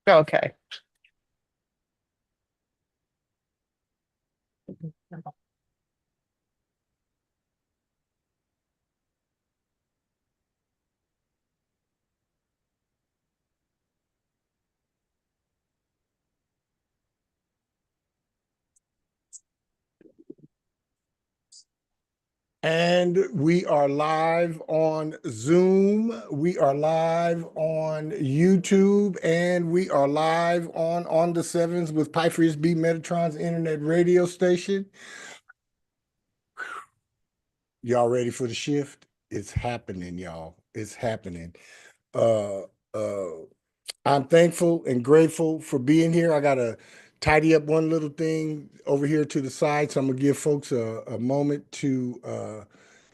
Okay. And we are live on Zoom. We are live on YouTube, and we are live on the sevens with Piper's B Metatron's internet radio station. Y'all ready for the shift? It's happening, y'all. It's happening. Uh, uh, I'm thankful and grateful for being here. I gotta tidy up one little thing over here to the side, so I'm gonna give folks a moment to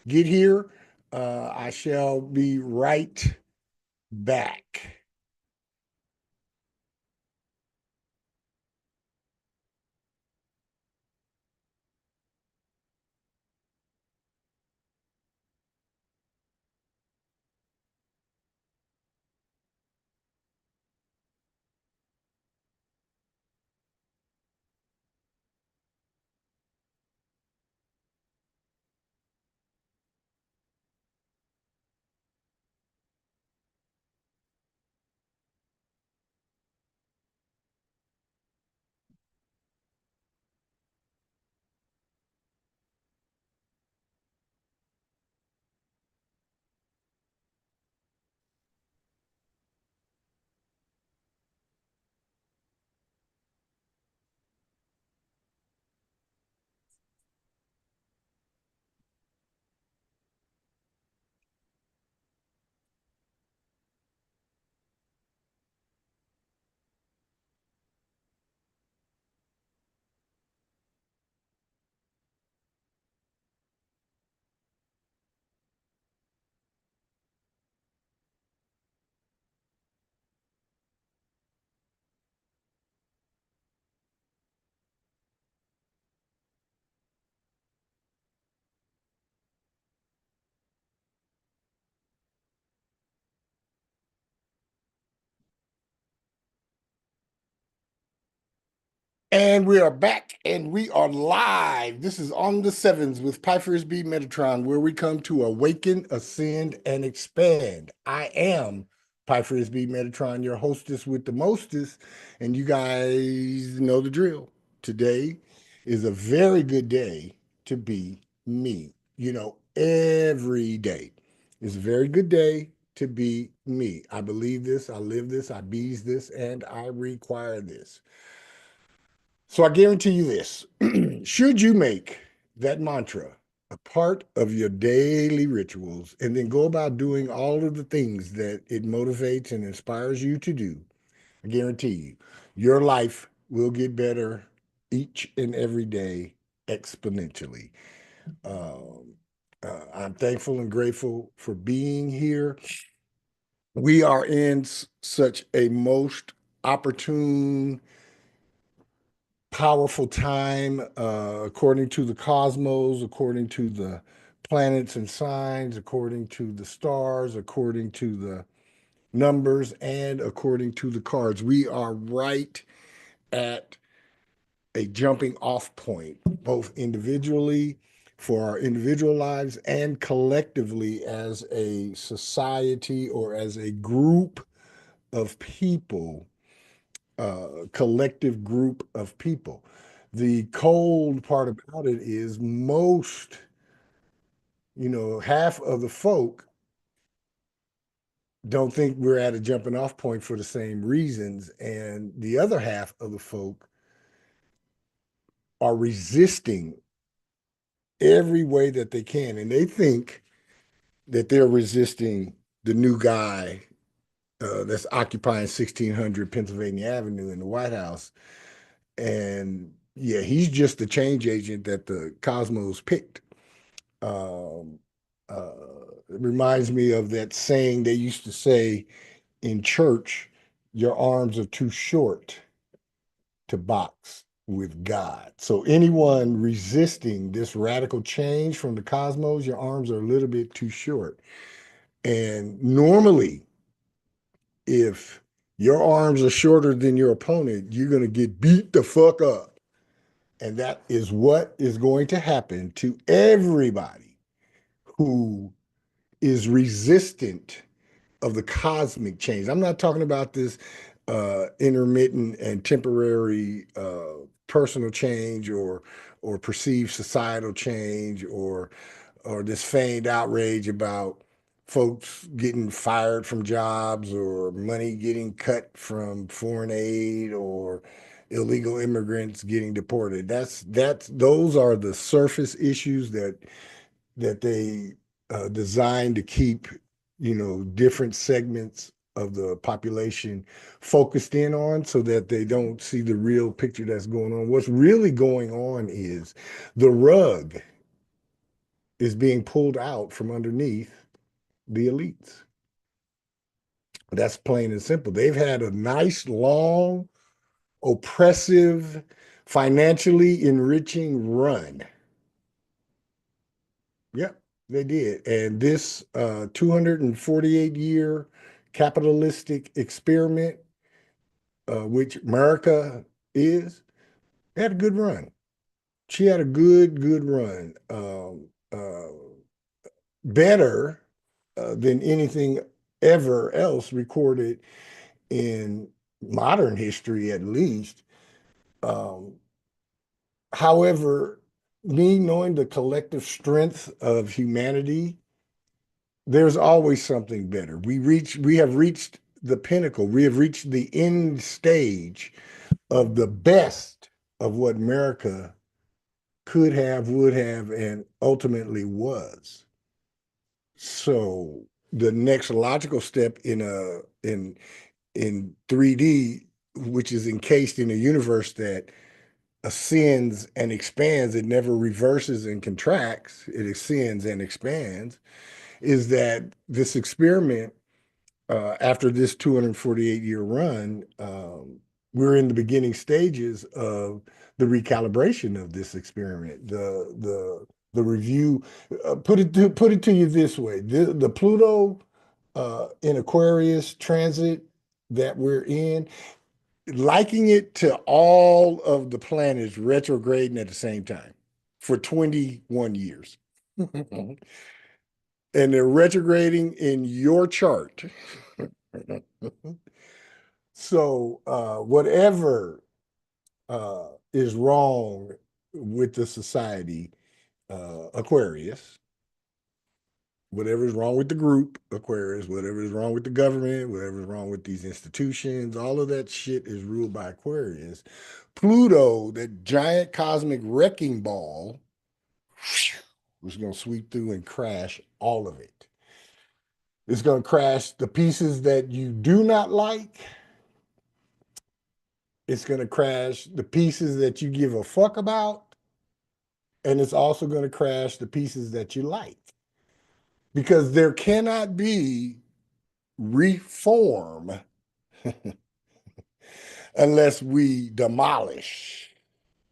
get here. I shall be right back. And we are back and we are live. This is on the sevens with Piper's B Metatron, where we come to awaken, ascend, and expand. I am Piper's B Metatron, your hostess with the mostest, and you guys know the drill. Today is a very good day to be me. Every day is a very good day to be me. I believe this, I live this, I bees this, and I require this. So I guarantee you this, should you make that mantra a part of your daily rituals and then go about doing all of the things that it motivates and inspires you to do, I guarantee you, your life will get better each and every day exponentially. Um, I'm thankful and grateful for being here. We are in such a most opportune, powerful time, according to the cosmos, according to the planets and signs, according to the stars, according to the numbers, and according to the cards. We are right at a jumping off point, both individually for our individual lives and collectively as a society or as a group of people, collective group of people. The cold part about it is half of the folk don't think we're at a jumping off point for the same reasons. And the other half of the folk are resisting every way that they can. And they think that they're resisting the new guy that's occupying 1600 Pennsylvania Avenue in the White House. And yeah, he's just the change agent that the cosmos picked. Um, uh, it reminds me of that saying they used to say in church, your arms are too short to box with God. So anyone resisting this radical change from the cosmos, your arms are a little bit too short. And normally, if Your arms are shorter than your opponent, you're going to get beat the fuck up. And that is what is going to happen to everybody who is resistant of the cosmic change. I'm not talking about this intermittent and temporary personal change or perceived societal change or this feigned outrage about folks getting fired from jobs or money getting cut from foreign aid or illegal immigrants getting deported. That's those are the surface issues that they designed to keep, different segments of the population focused in on so that they don't see the real picture that's going on. What's really going on is the rug is being pulled out from underneath the elites. That's plain and simple. They've had a nice, long, oppressive, financially enriching run. Yep, they did. And this 248-year capitalistic experiment, which America is, had a good run. She had a good run. Better than anything ever else recorded in modern history, at least. Um, However, me knowing the collective strength of humanity, there's always something better. We have reached the pinnacle. We have reached the end stage of the best of what America could have, would have, and ultimately was. So the next logical step in 3D, which is encased in a universe that ascends and expands, it never reverses and contracts, it ascends and expands, is that this experiment, after this 248-year run, we're in the beginning stages of the recalibration of this experiment, the review. Put it to you this way: the Pluto in Aquarius transit that we're in, liking it to all of the planets retrograding at the same time for 21 years. And they're retrograding in your chart. So whatever is wrong with the society, Aquarius, whatever is wrong with the group, Aquarius, whatever is wrong with the government, whatever is wrong with these institutions, all of that shit is ruled by Aquarius. Pluto, that giant cosmic wrecking ball, was going to sweep through and crash all of it. It's going to crash the pieces that you do not like. It's going to crash the pieces that you give a fuck about. And it's also going to crash the pieces that you like. Because there cannot be reform unless we demolish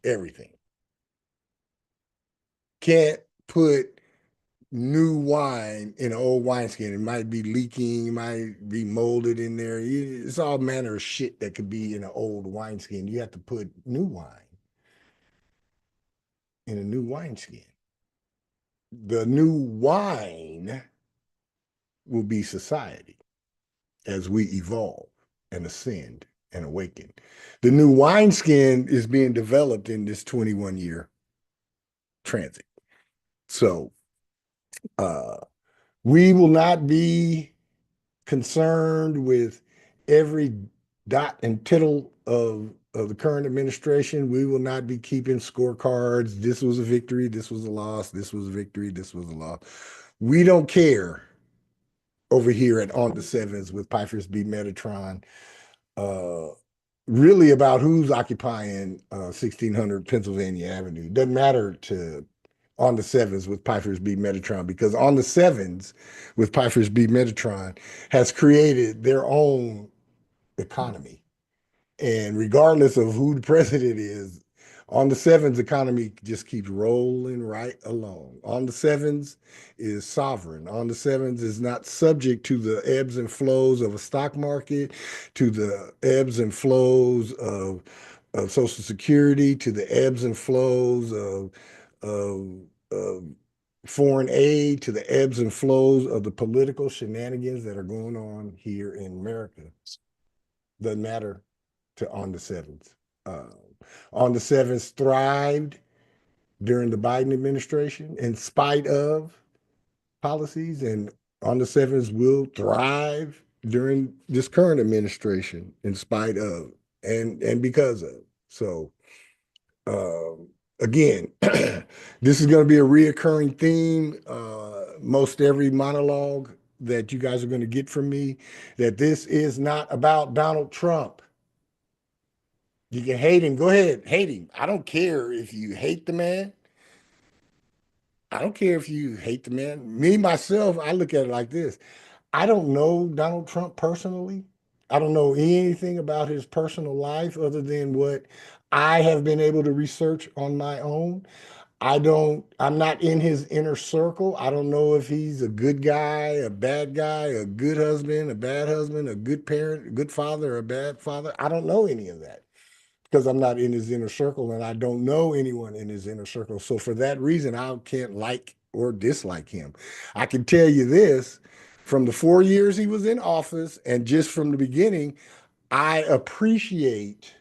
everything. Can't put new wine in an old wineskin. It might be leaking, it might be molded in there. It's all manner of shit that could be in an old wineskin. You have to put new wine in a new wineskin. The new wine will be society as we evolve and ascend and awaken. The new wineskin is being developed in this 21-year transit. So we will not be concerned with every dot and tittle of the current administration. We will not be keeping scorecards. This was a victory. This was a loss. This was a victory. This was a loss. We don't care over here at On the Sevens with Pifers B. Metatron, uh, really about who's occupying 1600 Pennsylvania Avenue. Doesn't matter to On the Sevens with Pifers B. Metatron, because On the Sevens with Pifers B. Metatron has created their own economy. And regardless of who the president is, On the sevens, economy just keeps rolling right along. On the sevens is sovereign. On the sevens is not subject to the ebbs and flows of a stock market, to the ebbs and flows of Social Security, to the ebbs and flows of foreign aid, to the ebbs and flows of the political shenanigans that are going on here in America. Doesn't matter to on the sevens. Uh, on the sevens thrived during the Biden administration in spite of policies, and on the sevens will thrive during this current administration in spite of and because of. So again, this is going to be a reoccurring theme. Most every monologue that you guys are going to get from me, that this is not about Donald Trump. You can hate him. Go ahead, hate him. I don't care if you hate the man. I don't care if you hate the man. Me, myself, I look at it like this. I don't know Donald Trump personally. I don't know anything about his personal life other than what I have been able to research on my own. I'm not in his inner circle. I don't know if he's a good guy, a bad guy, a good husband, a bad husband, a good parent, a good father, or a bad father. I don't know any of that because I'm not in his inner circle and I don't know anyone in his inner circle. So for that reason, I can't like or dislike him. I can tell you this, from the 4 years he was in office and just from the beginning, I appreciate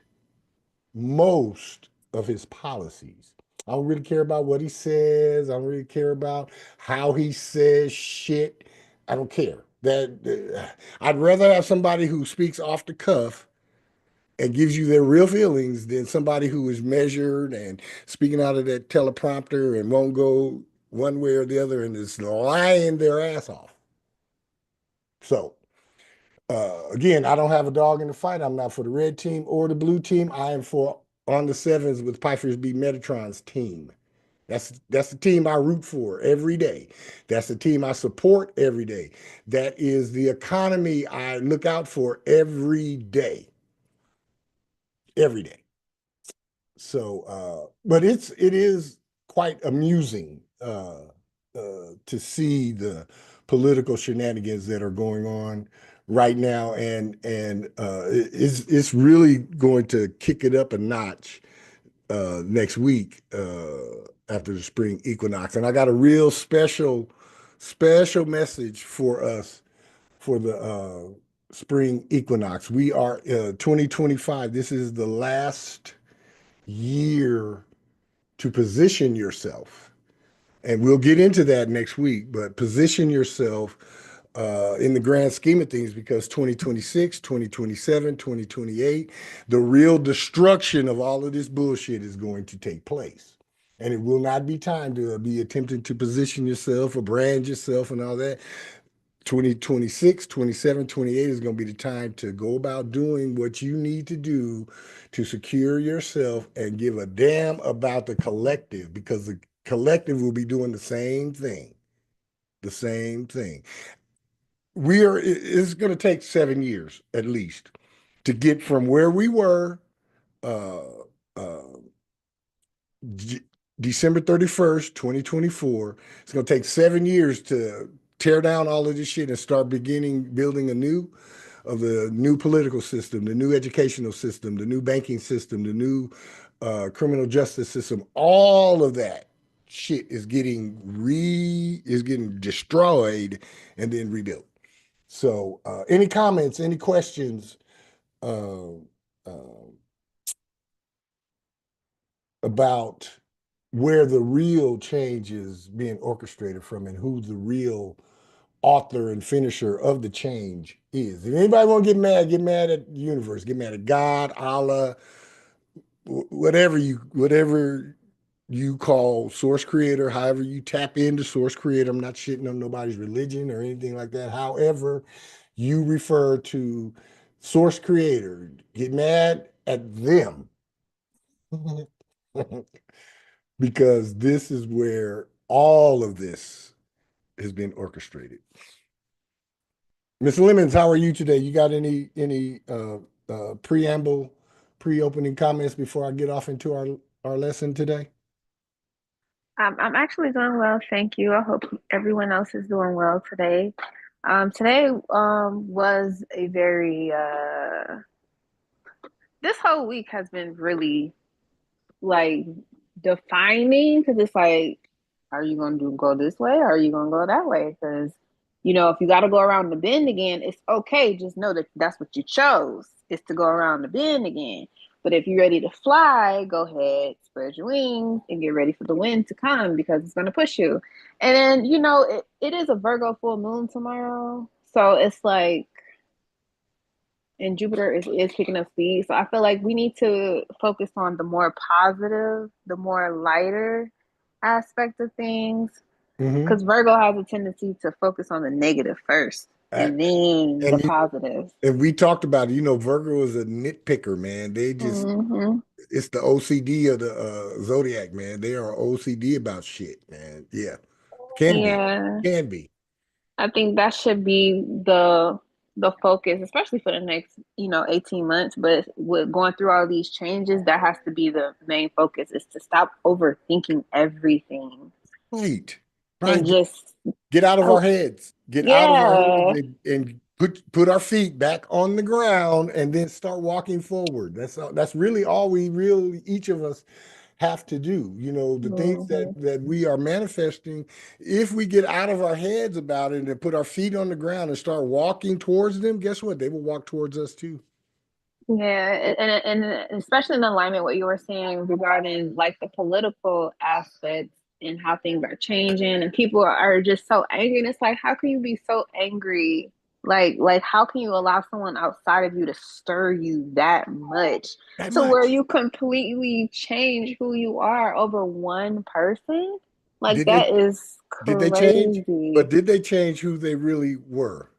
most of his policies. I don't really care about what he says. I don't really care about how he says shit. I don't care. I'd rather have somebody who speaks off the cuff and gives you their real feelings than somebody who is measured and speaking out of that teleprompter and won't go one way or the other and is lying their ass off. So, again, I don't have a dog in the fight. I'm not for the red team or the blue team. I am for on the sevens with Pfeiffer's B Metatron's team. That's the team I root for every day. That's the team I support every day. That is the economy I look out for every day. Every day. So, but it is quite amusing to see the political shenanigans that are going on right now, and it's really going to kick it up a notch next week after the spring equinox. And I got a real special message for us for the spring equinox. We are 2025. This is the last year to position yourself. And we'll get into that next week, but position yourself in the grand scheme of things because 2026, 2027, 2028, the real destruction of all of this bullshit is going to take place. And it will not be time to be attempting to position yourself or brand yourself and all that. 2026, 27, 28 is going to be the time to go about doing what you need to do to secure yourself and give a damn about the collective because the collective will be doing the same thing. The same thing. It's going to take 7 years at least to get from where we were uh, uh, December 31st, 2024. It's going to take 7 years to tear down all of this shit and start building anew of the new political system, the new educational system, the new banking system, the new criminal justice system. All of that shit is getting destroyed and then rebuilt. So, any comments, any questions uh, uh, about where the real change is being orchestrated from and who the real author and finisher of the change is? If anybody want to get mad at the universe, get mad at God, Allah, whatever you call source creator, however you tap into source creator. I'm not shitting on nobody's religion or anything like that. However, you refer to source creator, get mad at them because this is where all of this has been orchestrated. Miss Lemons, how are you today? You got any preamble, pre-opening comments before I get off into our lesson today? I'm actually doing well, thank you. I hope everyone else is doing well today. Today was a very this whole week has been really like defining because it's like, are you gonna go this way or are you gonna go that way? Because if you got to go around the bend again, it's okay. Just know that that's what you chose is to go around the bend again. But if you're ready to fly, go ahead, spread your wings, and get ready for the wind to come because it's gonna push you. And then it is a Virgo full moon tomorrow, so it's like and Jupiter is picking up speed. So I feel like we need to focus on the more positive, the more lighter aspect of things. Hmm. Because Virgo has a tendency to focus on the negative first and then the And positive. and we talked about it. Virgo is a nitpicker, man. They just Hmm. it's the OCD of the Zodiac, man. They are OCD about shit, man. Yeah, can be, Yeah, can be. I think that should be the focus, especially for the next 18 months. But with going through all these changes, that has to be the main focus is to stop overthinking everything Right, right. and just Get out of oh, our heads. Get out of our heads yeah. and put our feet back on the ground and then start walking forward. That's really all we really each of us have to do. The things that Hmm. that we are manifesting, if we get out of our heads about it and put our feet on the ground and start walking towards them, guess what? They will walk towards us too. Yeah, and especially in alignment what you were saying regarding like the political aspects and how things are changing and people are just so angry. And it's like, how can you be so angry? Like how can you allow someone outside of you to stir you that much That to where much. you completely change who you are over one person? Like Did they that is did they change? But crazy. did they change who they really were?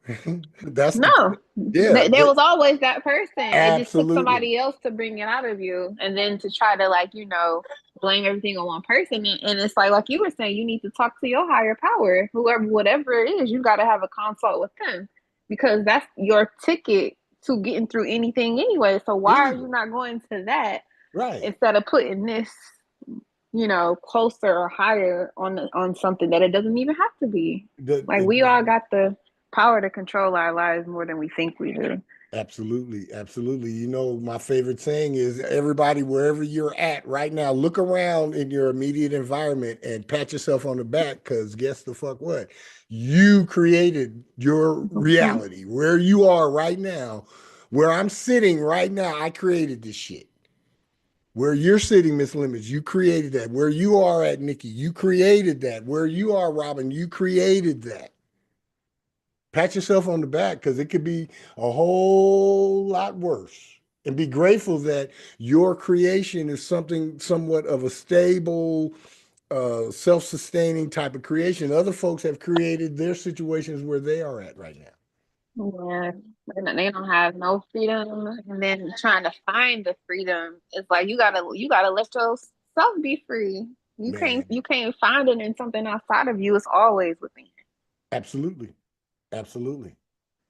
That's the No, yeah, there was always that person. It just took absolutely. somebody else to bring it out of you, and then to try to blame everything on one person. And it's like you were saying, you need to talk to your higher power, whoever, whatever it is. You got to have a consult with them because that's your ticket to getting through anything anyway. So why are you Anyway, not going to that right. instead of putting this, closer or higher on something that it doesn't even have to be? Like It we all doesn't. got the power to control our lives more than we think we do. Absolutely, absolutely. My favorite saying is everybody, wherever you're at right now, look around in your immediate environment and pat yourself on the back because guess the fuck what? You created your Mhm. reality where you are right now, where I'm sitting right now. I created this shit. Where you're sitting, Miss Limits, you created that. Where you are at, Nikki, you created that. Where you are, Robin, you created that. Pat yourself on the back because it could be a whole lot worse. And be grateful that your creation is something somewhat of a stable, self-sustaining type of creation. Other folks have created their situations where they are at right now. Yeah, and they don't have no freedom, and then trying to find the freedom is like you gotta let yourself be free. You can't Man, you can't find it in something outside of you. It's always within absolutely. Absolutely.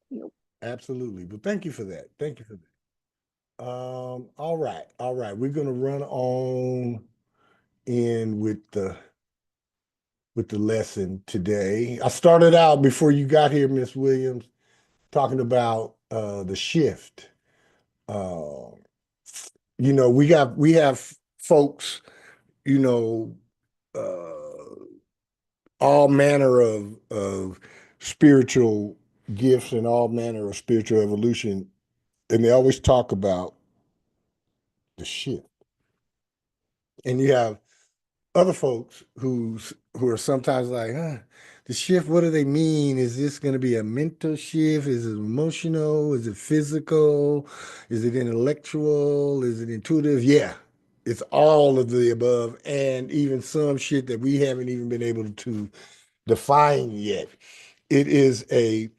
you. Absolutely. But thank you for that. Thank you for that. All right. All right. We're gonna run on in with the lesson today. I started out before you got here, Miss Williams, talking about the shift. Uh, we have folks, you know, uh, all manner of spiritual gifts and all manner of spiritual evolution, and they always talk about the shift. And you have other folks who are sometimes like, the shift, what do they mean? Is this going to be a mental shift? Is it emotional? Is it physical? Is it intellectual? Is it intuitive? Yeah, it's all of the above, and even some shit that we haven't even been able to define yet. It is a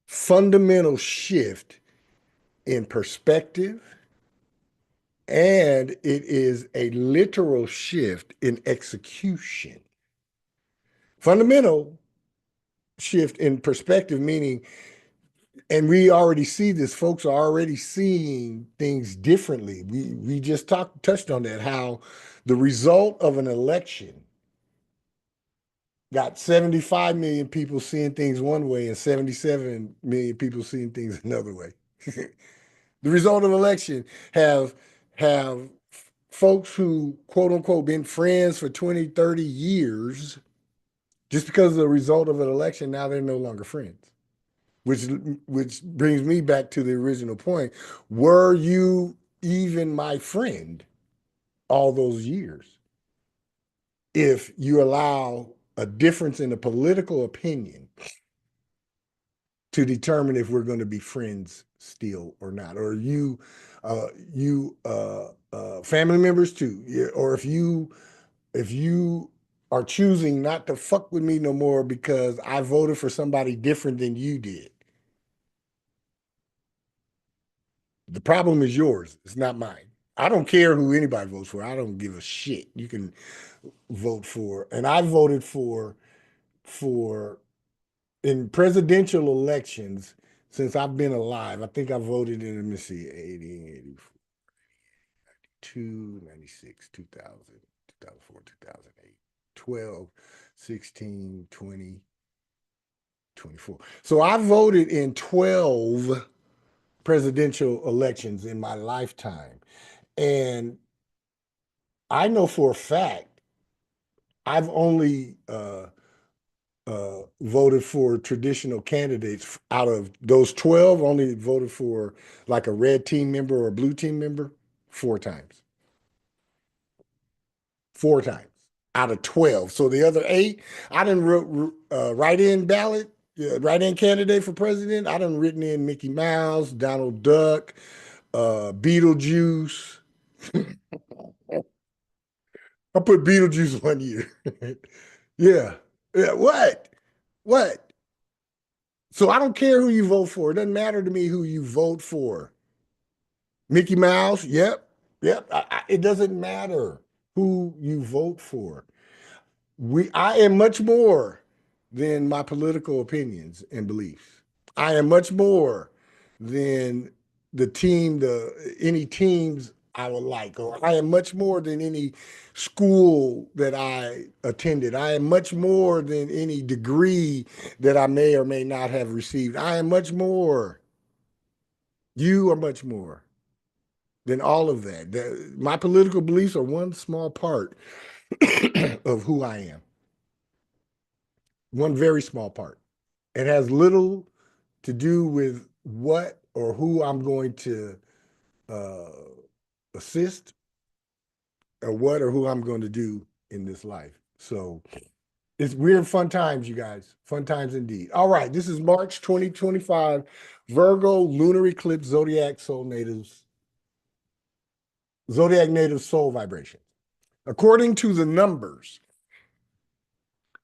fundamental shift in perspective, and it is a literal shift in execution. Fundamental shift in perspective, meaning And we already see this. Folks are already seeing things differently. We just touched on that, how the result of an election got 75 million people seeing things one way and 77 million people seeing things another way. The result of election have folks who quote unquote been friends for 20, 30 years, just because of the result of an election, now they're no longer friends. Which which brings me back to the original point. Were you even my friend all those years if you allow a difference in a political opinion to determine if we're going to be friends still or not? Or family members too? Or if you are choosing not to fuck with me no more because I voted for somebody different than you did. The problem is yours. It's not mine. I don't care who anybody votes for. I don't give a shit. You can vote for, and I voted for in presidential elections since I've been alive. I think I voted in, let me see, 80, 82, 96, 2000, 2004, 2008, 12, 16, 20, 24. So I voted in 12 presidential elections in my lifetime. And I know for a fact I've only voted for traditional candidates. Out of those 12, only voted for like a red team member or a blue team member 4 times. 4 times out of 12. So the other 8, I didn't write in ballot, write in candidate for president. I done written in Mickey Mouse, Donald Duck, Beetlejuice. I put Beetlejuice one year. Yeah. Yeah. What? What? So I don't care who you vote for. It doesn't matter to me who you vote for. Mickey Mouse. Yep. Yep. It doesn't matter who you vote for. I am much more than my political opinions and beliefs. I am much more than any teams I would like, or I am much more than any school that I attended. I am much more than any degree that I may or may not have received. I am much more. You are much more than all of that. My political beliefs are one small part of who I am, one very small part. It has little to do with what or who I'm going to uh, assist, or what or who I'm going to do in this life. So it's weird, fun times, you guys. Fun times indeed. All right, this is March 2025, Virgo, lunar eclipse, zodiac native soul vibration. According to the numbers,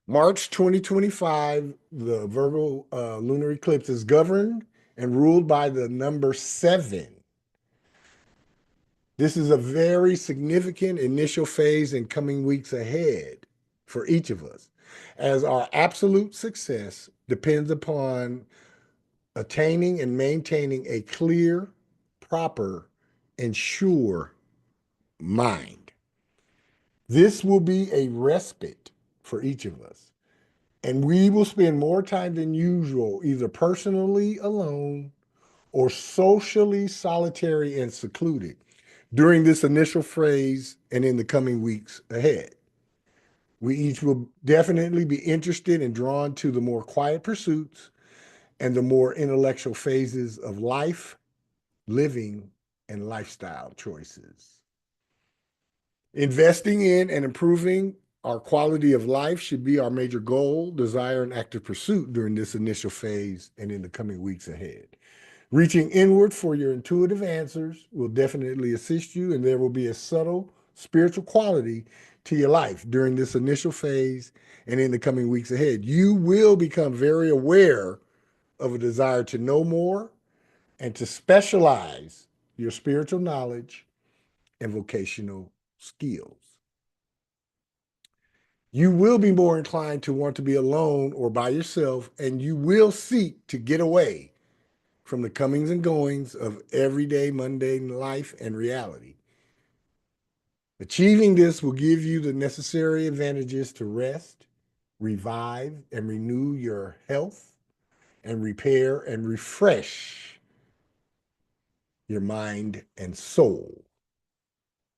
March 2025, the Virgo lunar eclipse is governed and ruled by the number 7. This is a very significant initial phase in coming weeks ahead for each of us, as our absolute success depends upon attaining and maintaining a clear, proper, and sure mind. This will be a respite for each of us, and we will spend more time than usual either personally alone or socially solitary and secluded during this initial phase and in the coming weeks ahead. We each will definitely be interested and drawn to the more quiet pursuits and the more intellectual phases of life, living, and lifestyle choices. Investing in and improving our quality of life should be our major goal, desire, and active pursuit during this initial phase and in the coming weeks ahead. Reaching inward for your intuitive answers will definitely assist you, and there will be a subtle spiritual quality to your life during this initial phase and in the coming weeks ahead. You will become very aware of a desire to know more and to specialize your spiritual knowledge and vocational skills. You will be more inclined to want to be alone or by yourself, and you will seek to get away from the comings and goings of everyday mundane life and reality. Achieving this will give you the necessary advantages to rest, revive, and renew your health, and repair and refresh your mind and soul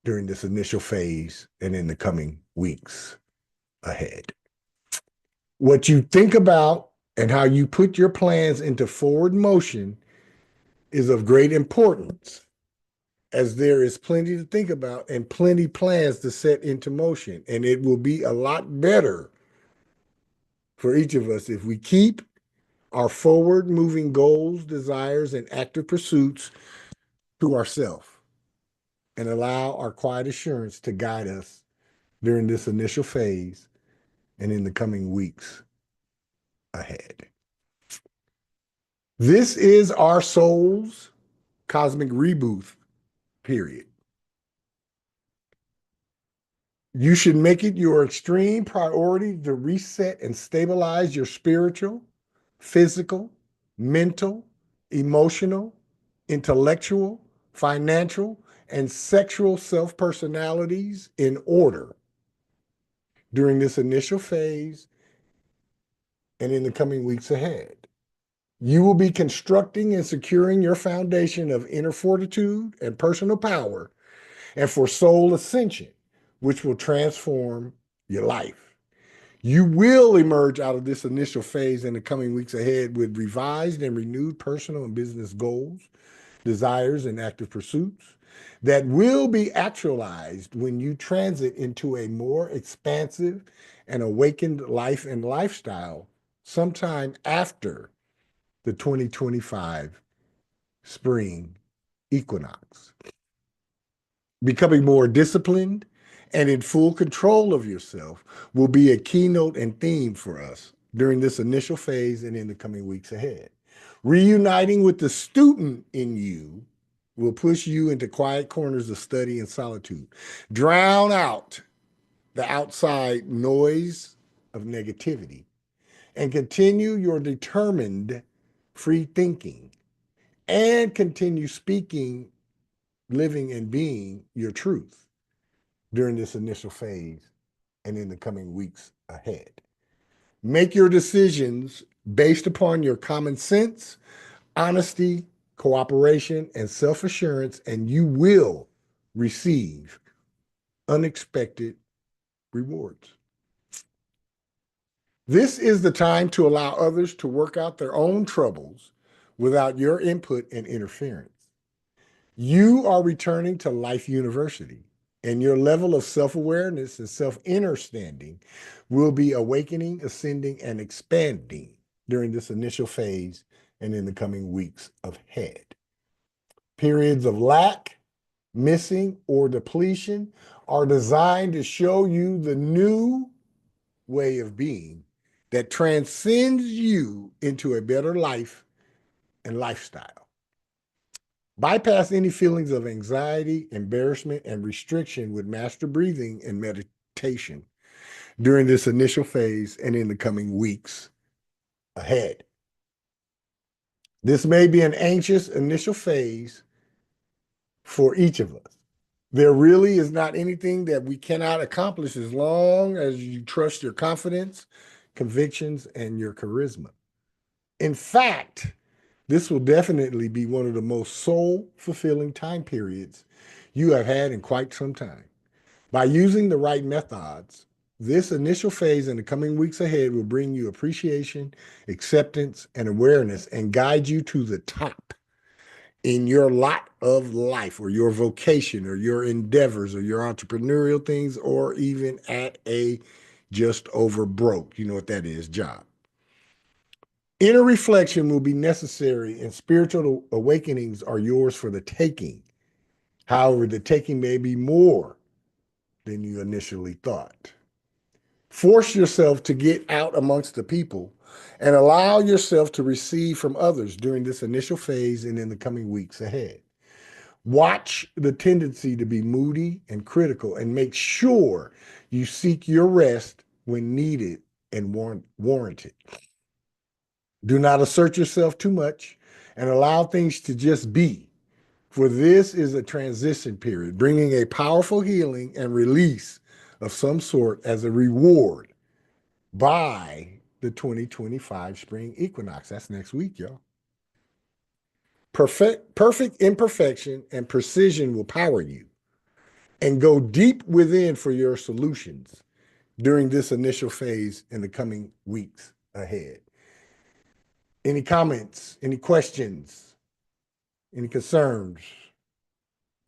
during this initial phase and in the coming weeks ahead. What you think about and how you put your plans into forward motion is of great importance, as there is plenty to think about and plenty plans to set into motion. And it will be a lot better for each of us if we keep our forward moving goals, desires, and active pursuits to ourselves and allow our quiet assurance to guide us during this initial phase and in the coming weeks ahead. This is our soul's cosmic reboot period. You should make it your extreme priority to reset and stabilize your spiritual, physical, mental, emotional, intellectual, financial, and sexual self-personalities in order during this initial phase and in the coming weeks ahead. You will be constructing and securing your foundation of inner fortitude and personal power and for soul ascension, which will transform your life. You will emerge out of this initial phase in the coming weeks ahead with revised and renewed personal and business goals, desires, and active pursuits that will be actualized when you transit into a more expansive and awakened life and lifestyle sometime after the 2025 spring equinox. Becoming more disciplined and in full control of yourself will be a keynote and theme for us during this initial phase and in the coming weeks ahead. Reuniting with the student in you will push you into quiet corners of study and solitude. Drown out the outside noise of negativity and continue your determined free thinking and continue speaking, living, and being your truth during this initial phase and in the coming weeks ahead. Make your decisions based upon your common sense, honesty, cooperation, and self-assurance, and you will receive unexpected rewards. This is the time to allow others to work out their own troubles without your input and interference. You are returning to Life University, and your level of self-awareness and self-understanding will be awakening, ascending, and expanding during this initial phase and in the coming weeks ahead. Periods of lack, missing, or depletion are designed to show you the new way of being that transcends you into a better life and lifestyle. Bypass any feelings of anxiety, embarrassment, and restriction with master breathing and meditation during this initial phase and in the coming weeks ahead. This may be an anxious initial phase for each of us. There really is not anything that we cannot accomplish as long as you trust your confidence, convictions, and your charisma. In fact, this will definitely be one of the most soul-fulfilling time periods you have had in quite some time. By using the right methods, this initial phase in the coming weeks ahead will bring you appreciation, acceptance, and awareness and guide you to the top in your lot of life or your vocation or your endeavors or your entrepreneurial things or even at a just over broke, you know what that is, job. Inner reflection will be necessary and spiritual awakenings are yours for the taking. However, the taking may be more than you initially thought. Force yourself to get out amongst the people and allow yourself to receive from others during this initial phase and in the coming weeks ahead. Watch the tendency to be moody and critical and make sure you seek your rest when needed and warranted. Do not assert yourself too much and allow things to just be. For this is a transition period, bringing a powerful healing and release of some sort as a reward by the 2025 spring equinox. That's next week, y'all. Perfect imperfection and precision will power you, and go deep within for your solutions during this initial phase in the coming weeks ahead. Any comments, any questions, any concerns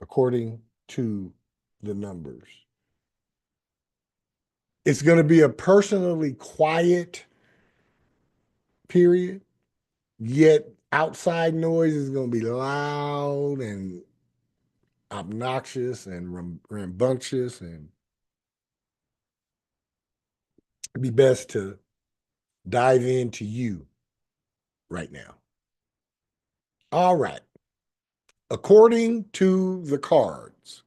according to the numbers? It's going to be a personally quiet period, yet outside noise is going to be loud and obnoxious and rambunctious, and it'd be best to dive into you right now. All right. According to the cards,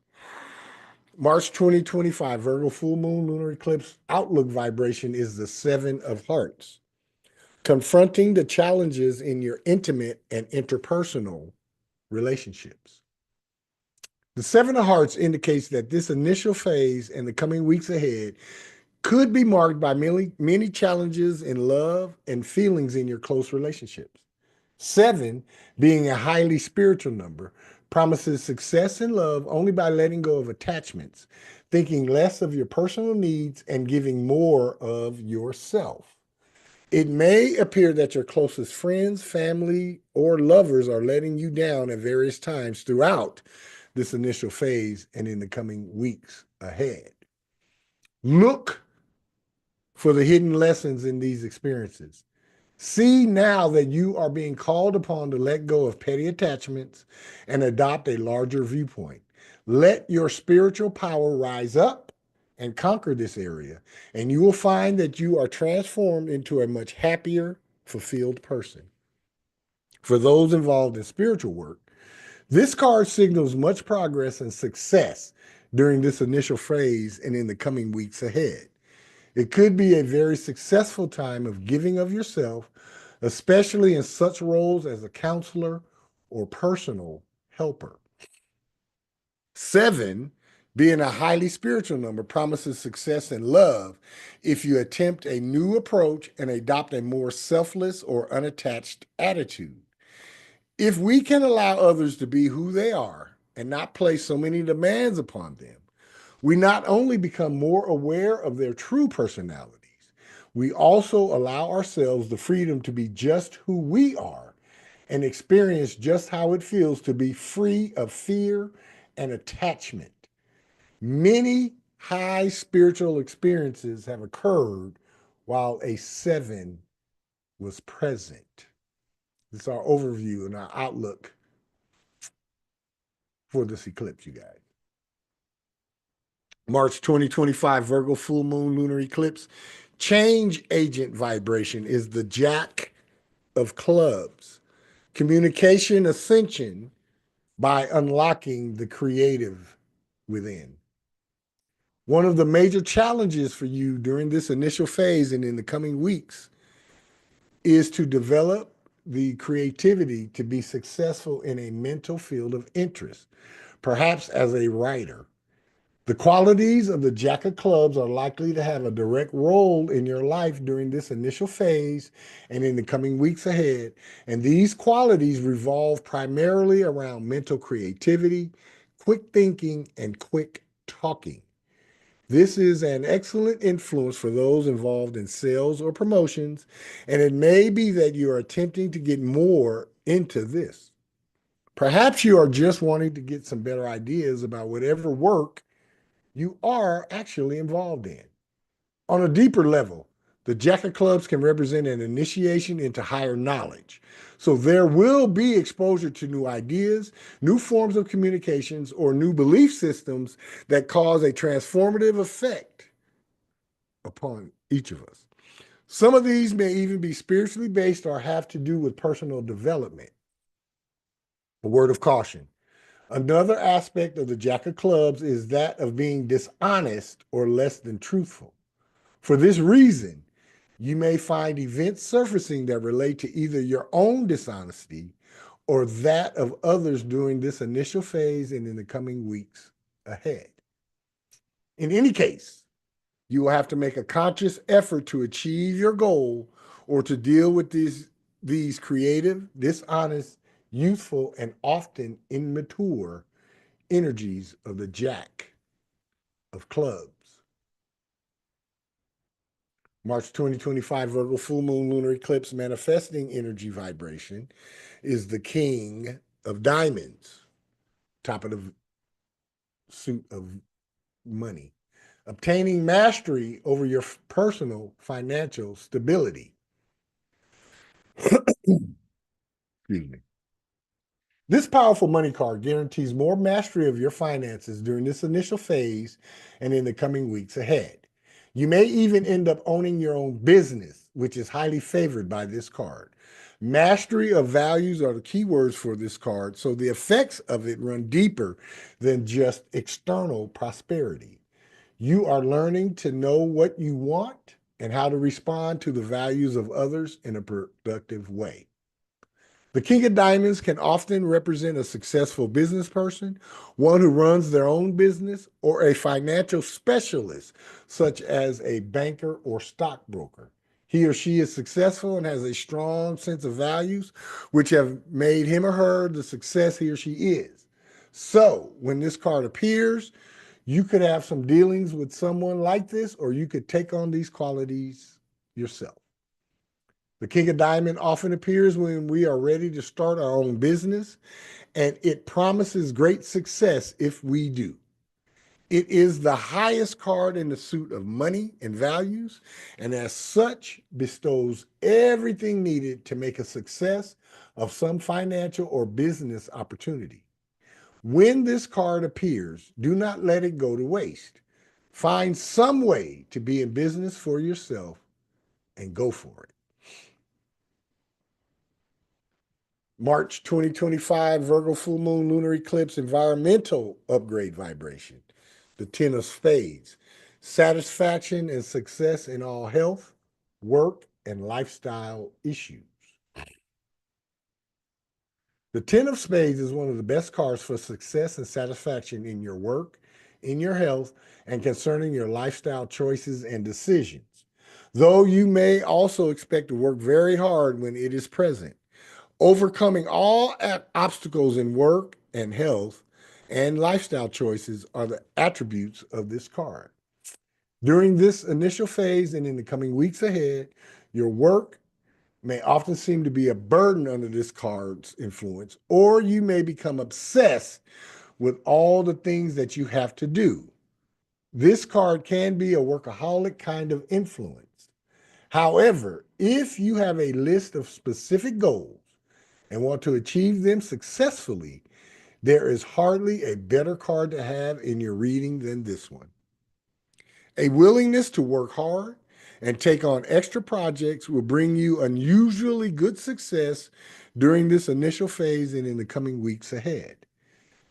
March 2025, Virgo full moon lunar eclipse outlook vibration is the 7 of Hearts, confronting the challenges in your intimate and interpersonal relationships. The 7 of Hearts indicates that this initial phase and the coming weeks ahead could be marked by many challenges in love and feelings in your close relationships. 7, being a highly spiritual number, promises success in love only by letting go of attachments, thinking less of your personal needs, and giving more of yourself. It may appear that your closest friends, family, or lovers are letting you down at various times throughout this initial phase and in the coming weeks ahead. Look for the hidden lessons in these experiences. See now that you are being called upon to let go of petty attachments and adopt a larger viewpoint. Let your spiritual power rise up and conquer this area, and you will find that you are transformed into a much happier, fulfilled person. For those involved in spiritual work, this card signals much progress and success during this initial phase and in the coming weeks ahead. It could be a very successful time of giving of yourself, especially in such roles as a counselor or personal helper. 7, being a highly spiritual number, promises success in love if you attempt a new approach and adopt a more selfless or unattached attitude. If we can allow others to be who they are and not place so many demands upon them, we not only become more aware of their true personalities, we also allow ourselves the freedom to be just who we are and experience just how it feels to be free of fear and attachment. Many high spiritual experiences have occurred while a 7 was present. This is our overview and our outlook for this eclipse, you guys. March 2025, Virgo full moon lunar eclipse. Change agent vibration is the Jack of Clubs. Communication ascension by unlocking the creative within. One of the major challenges for you during this initial phase and in the coming weeks is to develop the creativity to be successful in a mental field of interest, perhaps as a writer. The qualities of the Jack of Clubs are likely to have a direct role in your life during this initial phase and in the coming weeks ahead. And these qualities revolve primarily around mental creativity, quick thinking, and quick talking. This is an excellent influence for those involved in sales or promotions, and it may be that you are attempting to get more into this. Perhaps you are just wanting to get some better ideas about whatever work you are actually involved in. On a deeper level, the Jack of Clubs can represent an initiation into higher knowledge. So there will be exposure to new ideas, new forms of communications, or new belief systems that cause a transformative effect upon each of us. Some of these may even be spiritually based or have to do with personal development. A word of caution. Another aspect of the Jack of Clubs is that of being dishonest or less than truthful. For this reason, you may find events surfacing that relate to either your own dishonesty or that of others during this initial phase and in the coming weeks ahead. In any case, you will have to make a conscious effort to achieve your goal or to deal with these creative, dishonest, youthful, and often immature energies of the Jack of Clubs. March 2025 Virgo full moon lunar eclipse manifesting energy vibration is the King of Diamonds, top of the suit of money. Obtaining mastery over your personal financial stability. Excuse me. This powerful money card guarantees more mastery of your finances during this initial phase and in the coming weeks ahead. You may even end up owning your own business, which is highly favored by this card. Mastery of values are the keywords for this card, so the effects of it run deeper than just external prosperity. You are learning to know what you want and how to respond to the values of others in a productive way. The King of Diamonds can often represent a successful business person, one who runs their own business, or a financial specialist, such as a banker or stockbroker. He or she is successful and has a strong sense of values, which have made him or her the success he or she is. So, when this card appears, you could have some dealings with someone like this, or you could take on these qualities yourself. The King of Diamond often appears when we are ready to start our own business, and it promises great success if we do. It is the highest card in the suit of money and values, and as such, bestows everything needed to make a success of some financial or business opportunity. When this card appears, do not let it go to waste. Find some way to be in business for yourself and go for it. March 2025 Virgo full moon lunar eclipse environmental upgrade vibration. The 10 of spades. Satisfaction and success in all health, work, and lifestyle issues. The 10 of spades is one of the best cards for success and satisfaction in your work, in your health, and concerning your lifestyle choices and decisions. Though you may also expect to work very hard when it is present. Overcoming all obstacles in work and health and lifestyle choices are the attributes of this card. During this initial phase and in the coming weeks ahead, your work may often seem to be a burden under this card's influence, or you may become obsessed with all the things that you have to do. This card can be a workaholic kind of influence. However, if you have a list of specific goals and want to achieve them successfully, there is hardly a better card to have in your reading than this one. A willingness to work hard and take on extra projects will bring you unusually good success during this initial phase and in the coming weeks ahead.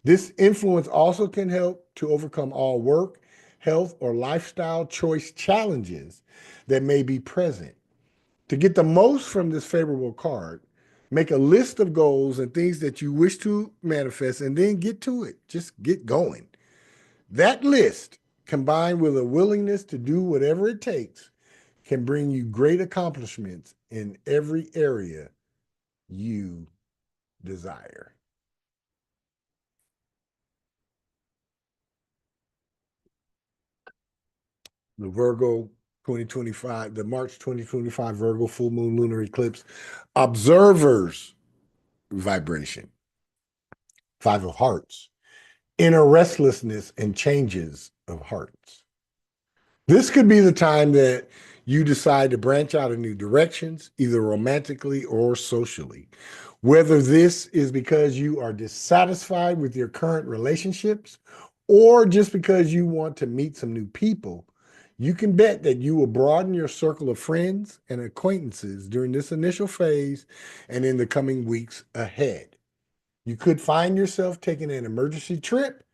This influence also can help to overcome all work, health, or lifestyle choice challenges that may be present. To get the most from this favorable card, make a list of goals and things that you wish to manifest and then get to it. Just get going. That list, combined with a willingness to do whatever it takes, can bring you great accomplishments in every area you desire. The Virgo 2025, the March 2025 Virgo full moon lunar eclipse observers vibration. 5 of hearts. Inner restlessness and changes of hearts. This could be the time that you decide to branch out in new directions, either romantically or socially. Whether this is because you are dissatisfied with your current relationships or just because you want to meet some new people, you can bet that you will broaden your circle of friends and acquaintances during this initial phase and in the coming weeks ahead. You could find yourself taking an emergency trip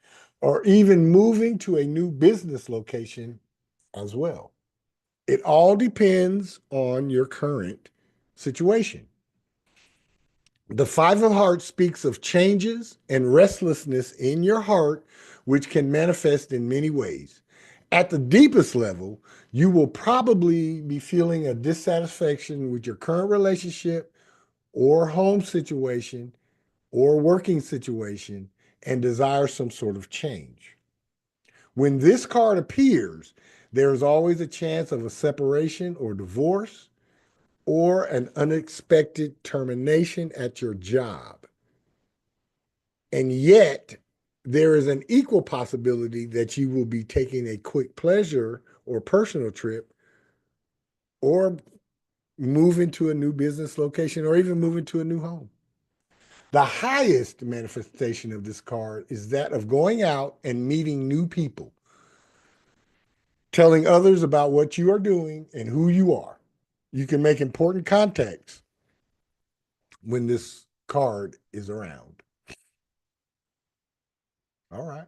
or even moving to a new business location as well. It all depends on your current situation. The Five of Hearts speaks of changes and restlessness in your heart, which can manifest in many ways. At the deepest level, you will probably be feeling a dissatisfaction with your current relationship or home situation or working situation and desire some sort of change. When this card appears, there is always a chance of a separation or divorce or an unexpected termination at your job. And yet, there is an equal possibility that you will be taking a quick pleasure or personal trip or move into a new business location or even move into a new home. The highest manifestation of this card is that of going out and meeting new people, telling others about what you are doing and who you are. You can make important contacts when this card is around. All right.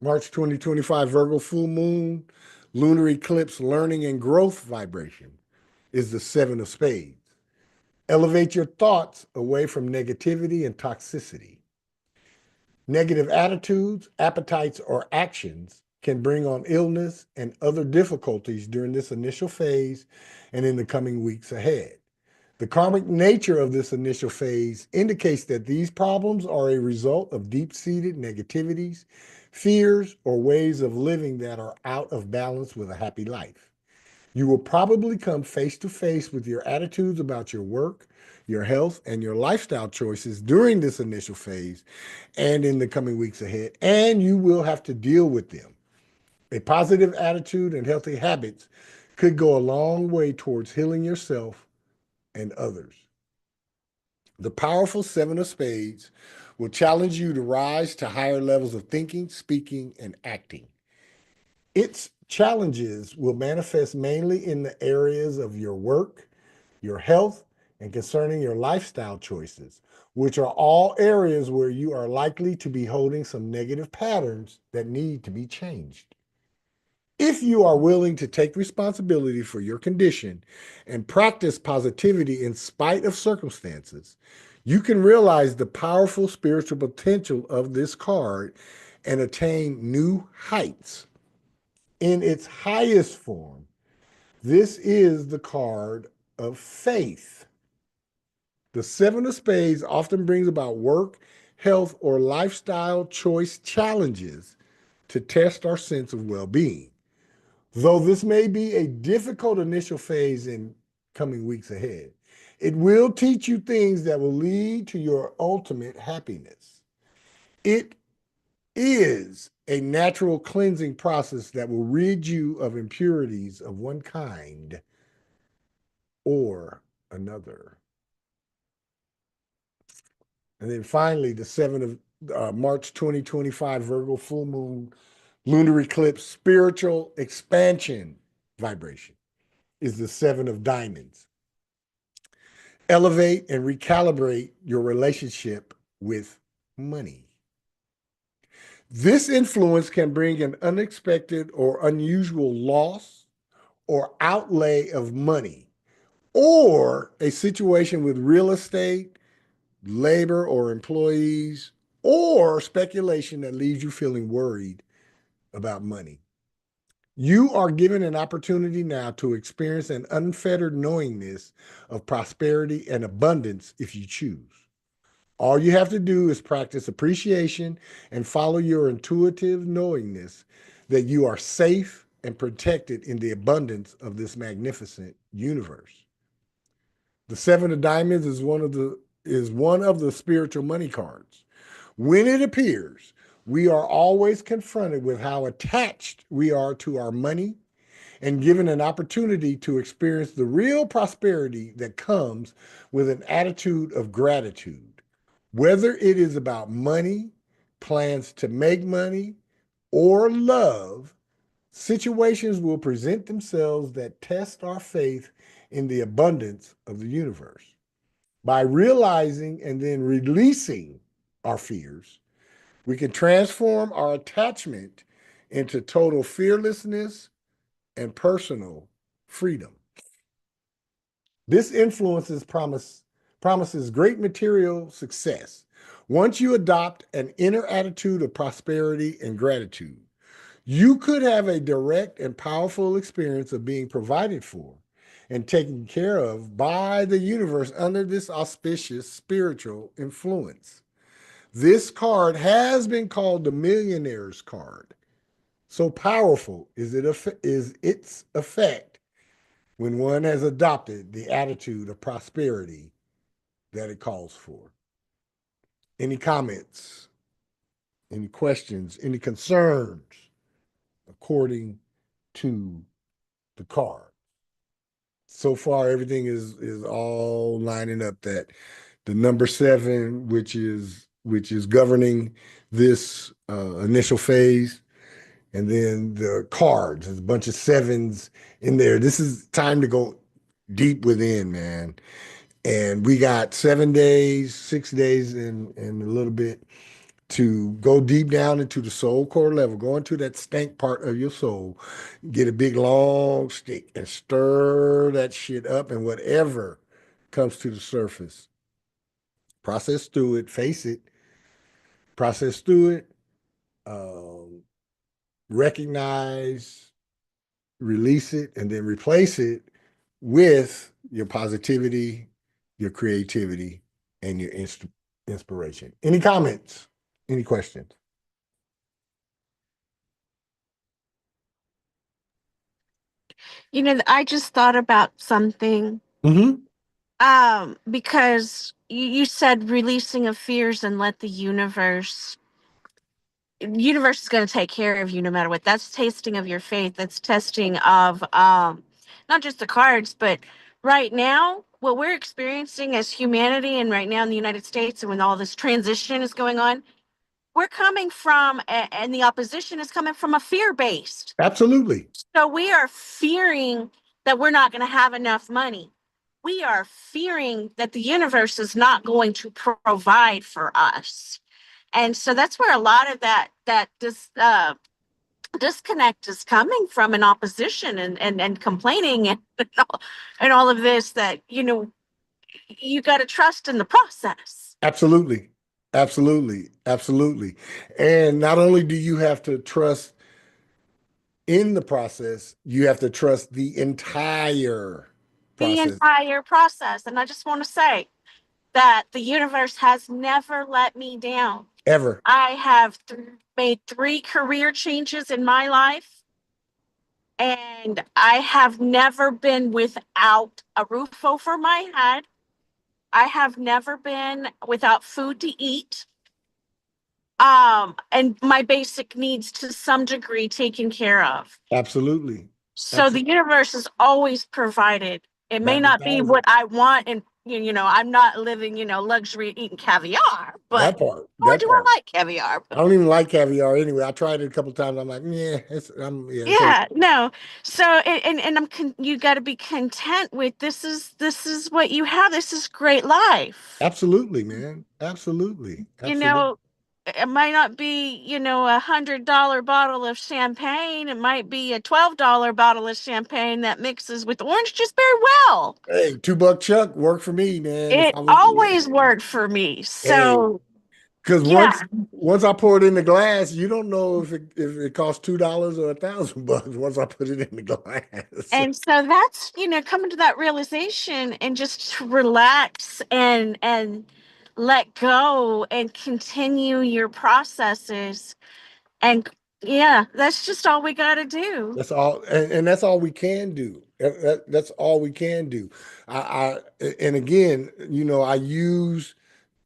March 2025, Virgo full moon, lunar eclipse, learning and growth vibration is the Seven of Spades. Elevate your thoughts away from negativity and toxicity. Negative attitudes, appetites, or actions can bring on illness and other difficulties during this initial phase and in the coming weeks ahead. The karmic nature of this initial phase indicates that these problems are a result of deep-seated negativities, fears, or ways of living that are out of balance with a happy life. You will probably come face to face with your attitudes about your work, your health, and your lifestyle choices during this initial phase and in the coming weeks ahead, and you will have to deal with them. A positive attitude and healthy habits could go a long way towards healing yourself and others. The powerful Seven of Spades will challenge you to rise to higher levels of thinking, speaking, and acting. Its challenges will manifest mainly in the areas of your work, your health, and concerning your lifestyle choices, which are all areas where you are likely to be holding some negative patterns that need to be changed. If you are willing to take responsibility for your condition and practice positivity in spite of circumstances, you can realize the powerful spiritual potential of this card and attain new heights. In its highest form, this is the card of faith. The Seven of Spades often brings about work, health, or lifestyle choice challenges to test our sense of well being. Though this may be a difficult initial phase in coming weeks ahead, it will teach you things that will lead to your ultimate happiness. It is a natural cleansing process that will rid you of impurities of one kind or another. And then finally, the 7th of March 2025, Virgo full moon, lunar eclipse, spiritual expansion vibration is the Seven of Diamonds. Elevate and recalibrate your relationship with money. This influence can bring an unexpected or unusual loss or outlay of money, or a situation with real estate, labor, or employees, or speculation that leaves you feeling worried about money. You are given an opportunity now to experience an unfettered knowingness of prosperity and abundance if you choose. All you have to do is practice appreciation and follow your intuitive knowingness that you are safe and protected in the abundance of this magnificent universe. The Seven of Diamonds is one of the spiritual money cards. When it appears, we are always confronted with how attached we are to our money and given an opportunity to experience the real prosperity that comes with an attitude of gratitude. Whether it is about money, plans to make money, or love, situations will present themselves that test our faith in the abundance of the universe. By realizing and then releasing our fears, we can transform our attachment into total fearlessness and personal freedom. This influence is promises great material success. Once you adopt an inner attitude of prosperity and gratitude, you could have a direct and powerful experience of being provided for and taken care of by the universe under this auspicious spiritual influence. This card has been called the millionaire's card. So powerful is its effect when one has adopted the attitude of prosperity that it calls for. Any comments? Any questions? Any concerns according to the card? So far, everything is all lining up that the number 7, which is governing this initial phase, and then the cards. There's a bunch of 7s in there. This is time to go deep within, man. And we got 7 days, 6 days, and a little bit to go deep down into the soul core level, go into that stank part of your soul, get a big long stick and stir that shit up, and whatever comes to the surface, process through it, face it, process through it, um, recognize, release it, and then replace it with your positivity, your creativity, and your inspiration. Any comments? Any questions? I just thought about something. Mm-hmm. Because you said releasing of fears and let the universe is going to take care of you no matter what. That's tasting of your faith. That's testing of not just the cards, but right now what we're experiencing as humanity, and right now in the United States, and when all this transition is going on, we're coming from, and the opposition is coming from a fear based. Absolutely. So we are fearing that we're not going to have enough money. We are fearing that the universe is not going to provide for us. And so that's where a lot of that disconnect is coming from, in opposition and complaining and all of this, that, you got to trust in the process. Absolutely. Absolutely. Absolutely. And not only do you have to trust in the process, you have to trust the entire The process. entire process. And I just want to say that the universe has never let me down. Ever. I have made 3 career changes in my life, and I have never been without a roof over my head. I have never been without food to eat. And my basic needs to some degree taken care of. Absolutely. So the Absolutely. universe has always provided. It may Batting a not be thousand. what I want, and I'm not living, luxury eating caviar, but That part. or That do I part. like caviar? I don't even like caviar anyway. I tried it a couple of times. I'm like, yeah, it's okay. Yeah, no. So and you got to be content with, this is what you have. This is great life. Absolutely, man. Absolutely. You Absolutely. know, it might not be, $100 bottle of champagne. It might be a $12 bottle of champagne that mixes with orange juice very well. Hey, $2 Chuck worked for me, man. If It I was, always worked for me. hey, So because yeah. once I pour it in the glass, you don't know if it costs $2 or $1,000 once I put it in the glass. And so that's, coming to that realization, and just to relax and let go and continue your processes. And yeah, that's just all we got to do. That's all, and that's all we can do. That's all we can do. And again, I use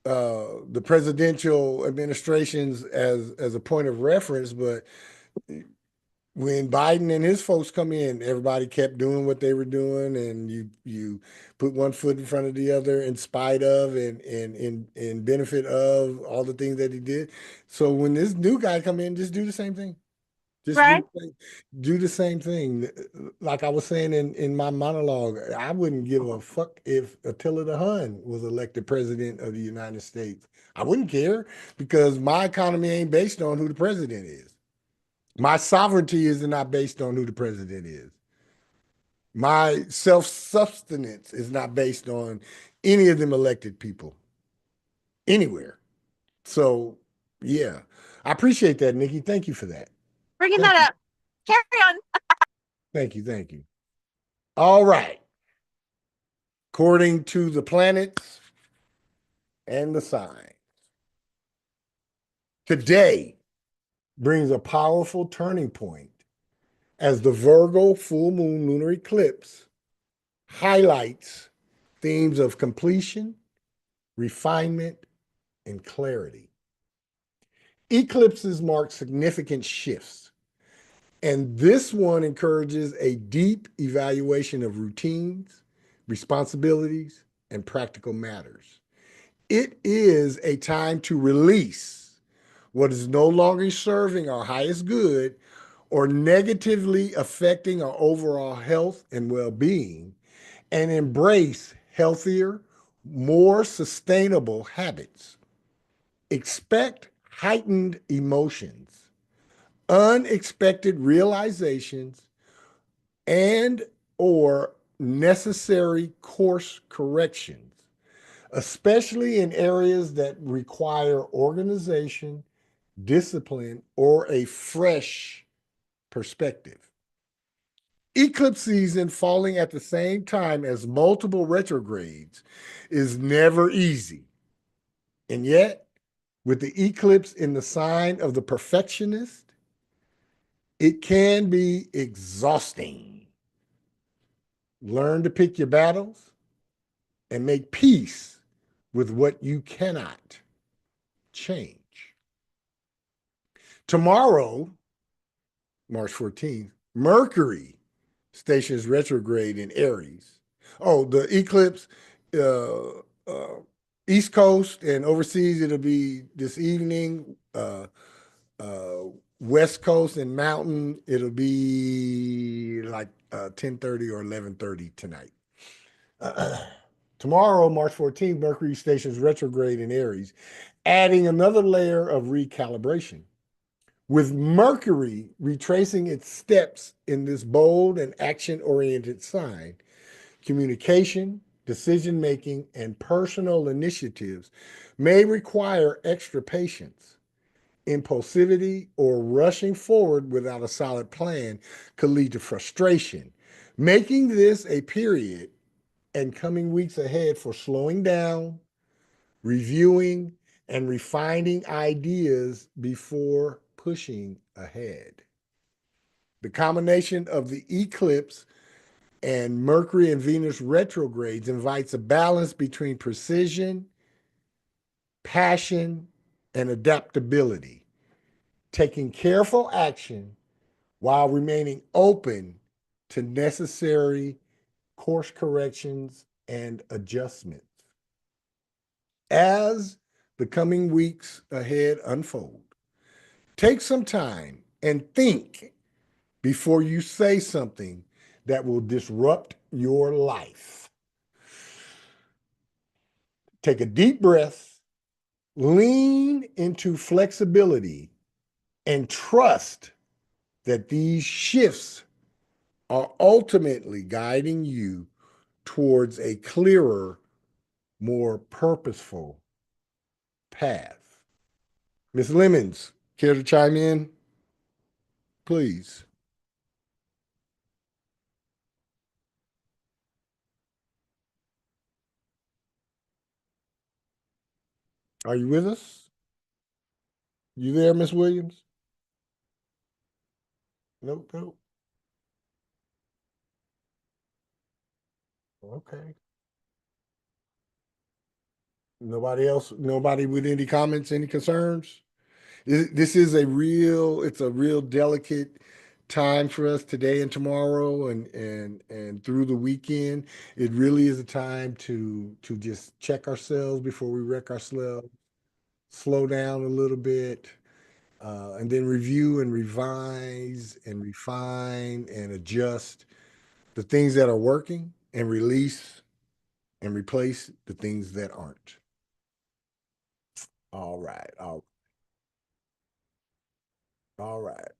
the presidential administrations as a point of reference, but when Biden and his folks come in, everybody kept doing what they were doing, and you put one foot in front of the other in spite of and in benefit of all the things that he did. So when this new guy come in, just do the same thing. Just Right. do the same thing. Like I was saying in my monologue, I wouldn't give a fuck if Attila the Hun was elected president of the United States. I wouldn't care, because my economy ain't based on who the president is. My sovereignty is not based on who the president is. My self-sustenance is not based on any of them elected people anywhere. So, yeah, I appreciate that, Nikki. Thank you for that. Bringing Thank that you. up. Carry on. Thank you. Thank you. All right. According to the planets and the signs, today brings a powerful turning point as the Virgo full moon lunar eclipse highlights themes of completion, refinement, and clarity. Eclipses mark significant shifts, and this one encourages a deep evaluation of routines, responsibilities, and practical matters. It is a time to release what is no longer serving our highest good or negatively affecting our overall health and well being, and embrace healthier, more sustainable habits. Expect heightened emotions, unexpected realizations, and or necessary course corrections, especially in areas that require organization, discipline, or a fresh perspective. Eclipse season falling at the same time as multiple retrogrades is never easy. And yet, with the eclipse in the sign of the perfectionist, it can be exhausting. Learn to pick your battles and make peace with what you cannot change. Tomorrow, March 14th, Mercury stations retrograde in Aries. Oh, the eclipse, uh, uh, East Coast and overseas, it'll be this evening. Uh, West Coast and Mountain, it'll be like 10:30 or 11:30 tonight. Tomorrow, March 14th, Mercury stations retrograde in Aries, adding another layer of recalibration. With Mercury retracing its steps in this bold and action oriented sign, communication, decision making, and personal initiatives may require extra patience. Impulsivity or rushing forward without a solid plan could lead to frustration, making this a period and coming weeks ahead for slowing down, reviewing, and refining ideas before pushing ahead. The combination of the eclipse and Mercury and Venus retrogrades invites a balance between precision, passion, and adaptability, taking careful action while remaining open to necessary course corrections and adjustments. As the coming weeks ahead unfold, take some time and think before you say something that will disrupt your life. Take a deep breath, lean into flexibility, and trust that these shifts are ultimately guiding you towards a clearer, more purposeful path. Miss Lemons, care to chime in? Please. Are you with us? You there, Miss Williams? Nope, nope. Okay. Nobody else, nobody with any comments, any concerns? This is it's a real delicate time for us today and tomorrow and through the weekend. It really is a time to just check ourselves before we wreck ourselves, slow down a little bit, and then review and revise and refine and adjust the things that are working and release and replace the things that aren't. All right. All right.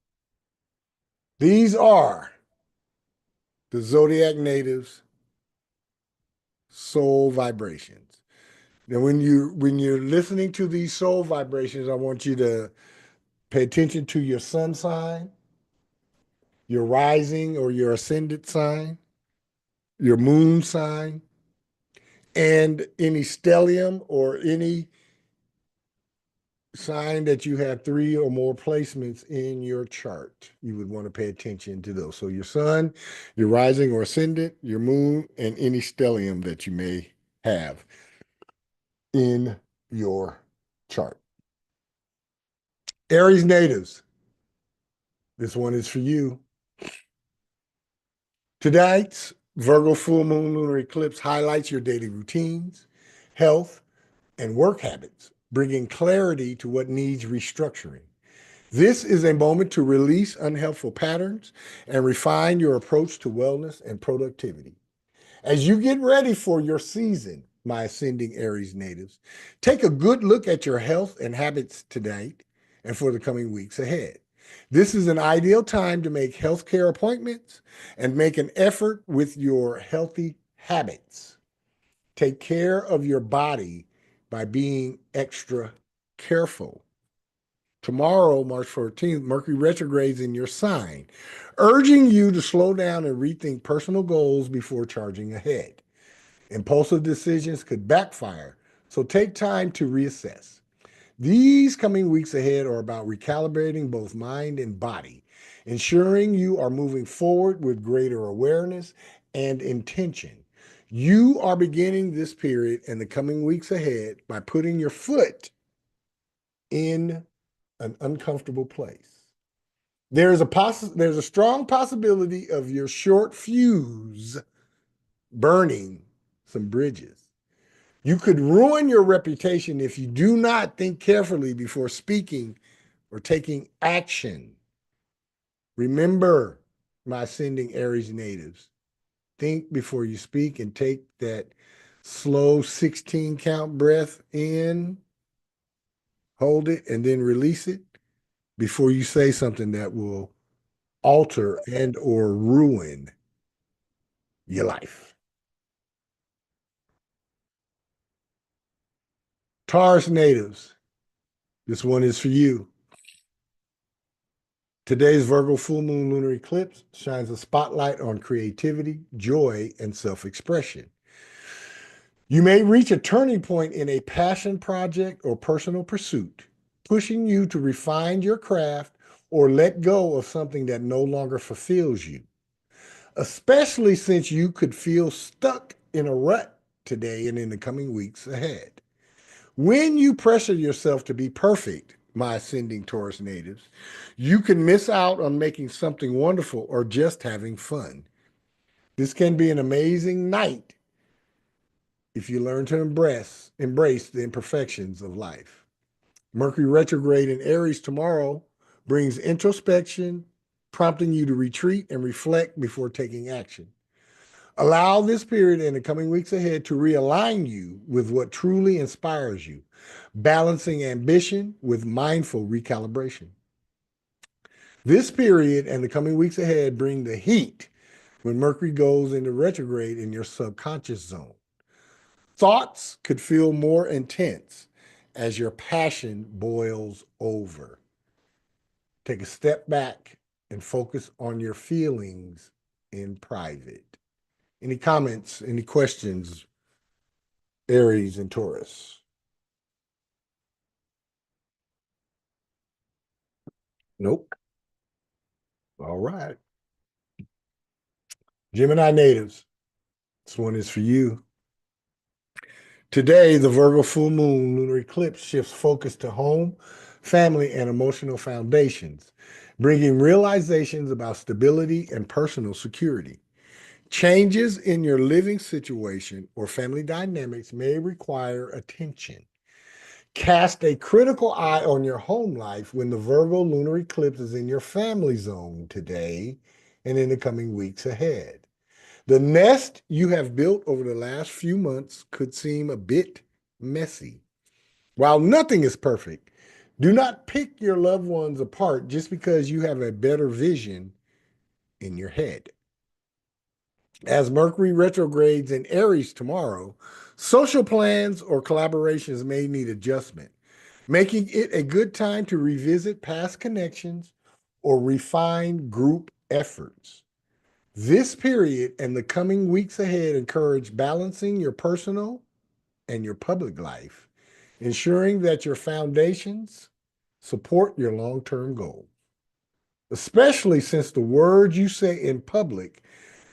These are the Zodiac natives soul vibrations. Now, when you're listening to these soul vibrations, I want you to pay attention to your sun sign, your rising or your ascendant sign, your moon sign, and any stellium or any sign that you have 3 or more placements in your chart. You would want to pay attention to those. So your sun, your rising or ascendant, your moon, and any stellium that you may have in your chart. Aries natives, this one is for you. Tonight's Virgo full moon lunar eclipse highlights your daily routines, health, and work habits, bringing clarity to what needs restructuring. This is a moment to release unhelpful patterns and refine your approach to wellness and productivity. As you get ready for your season, my ascending Aries natives, take a good look at your health and habits tonight and for the coming weeks ahead. This is an ideal time to make healthcare appointments and make an effort with your healthy habits. Take care of your body by being extra careful. Tomorrow, March 14th, Mercury retrogrades in your sign, urging you to slow down and rethink personal goals before charging ahead. Impulsive decisions could backfire, so take time to reassess. These coming weeks ahead are about recalibrating both mind and body, ensuring you are moving forward with greater awareness and intention. You are beginning this period and the coming weeks ahead by putting your foot in an uncomfortable place. There's a strong possibility of your short fuse burning some bridges. You could ruin your reputation if you do not think carefully before speaking or taking action. Remember, my ascending Aries natives, think before you speak and take that slow 16 count breath in, hold it, and then release it before you say something that will alter and or ruin your life. Taurus natives, this one is for you. Today's Virgo full moon lunar eclipse shines a spotlight on creativity, joy, and self-expression. You may reach a turning point in a passion project or personal pursuit, pushing you to refine your craft or let go of something that no longer fulfills you, especially since you could feel stuck in a rut today and in the coming weeks ahead. When you pressure yourself to be perfect, my ascending Taurus natives, you can miss out on making something wonderful or just having fun. This can be an amazing night if you learn to embrace the imperfections of life. Mercury retrograde in Aries tomorrow brings introspection, prompting you to retreat and reflect before taking action. Allow this period and the coming weeks ahead to realign you with what truly inspires you, balancing ambition with mindful recalibration. This period and the coming weeks ahead bring the heat when Mercury goes into retrograde in your subconscious zone. Thoughts could feel more intense as your passion boils over. Take a step back and focus on your feelings in private. Any comments, any questions, Aries and Taurus? Nope. All right. Gemini natives, this one is for you. Today, the Virgo full moon lunar eclipse shifts focus to home, family, and emotional foundations, bringing realizations about stability and personal security. Changes in your living situation or family dynamics may require attention. Cast a critical eye on your home life when the Virgo lunar eclipse is in your family zone today and in the coming weeks ahead. The nest you have built over the last few months could seem a bit messy. While nothing is perfect, do not pick your loved ones apart just because you have a better vision in your head. As Mercury retrogrades in Aries tomorrow, social plans or collaborations may need adjustment, making it a good time to revisit past connections or refine group efforts. This period and the coming weeks ahead encourage balancing your personal and your public life, ensuring that your foundations support your long term goals, especially since the words you say in public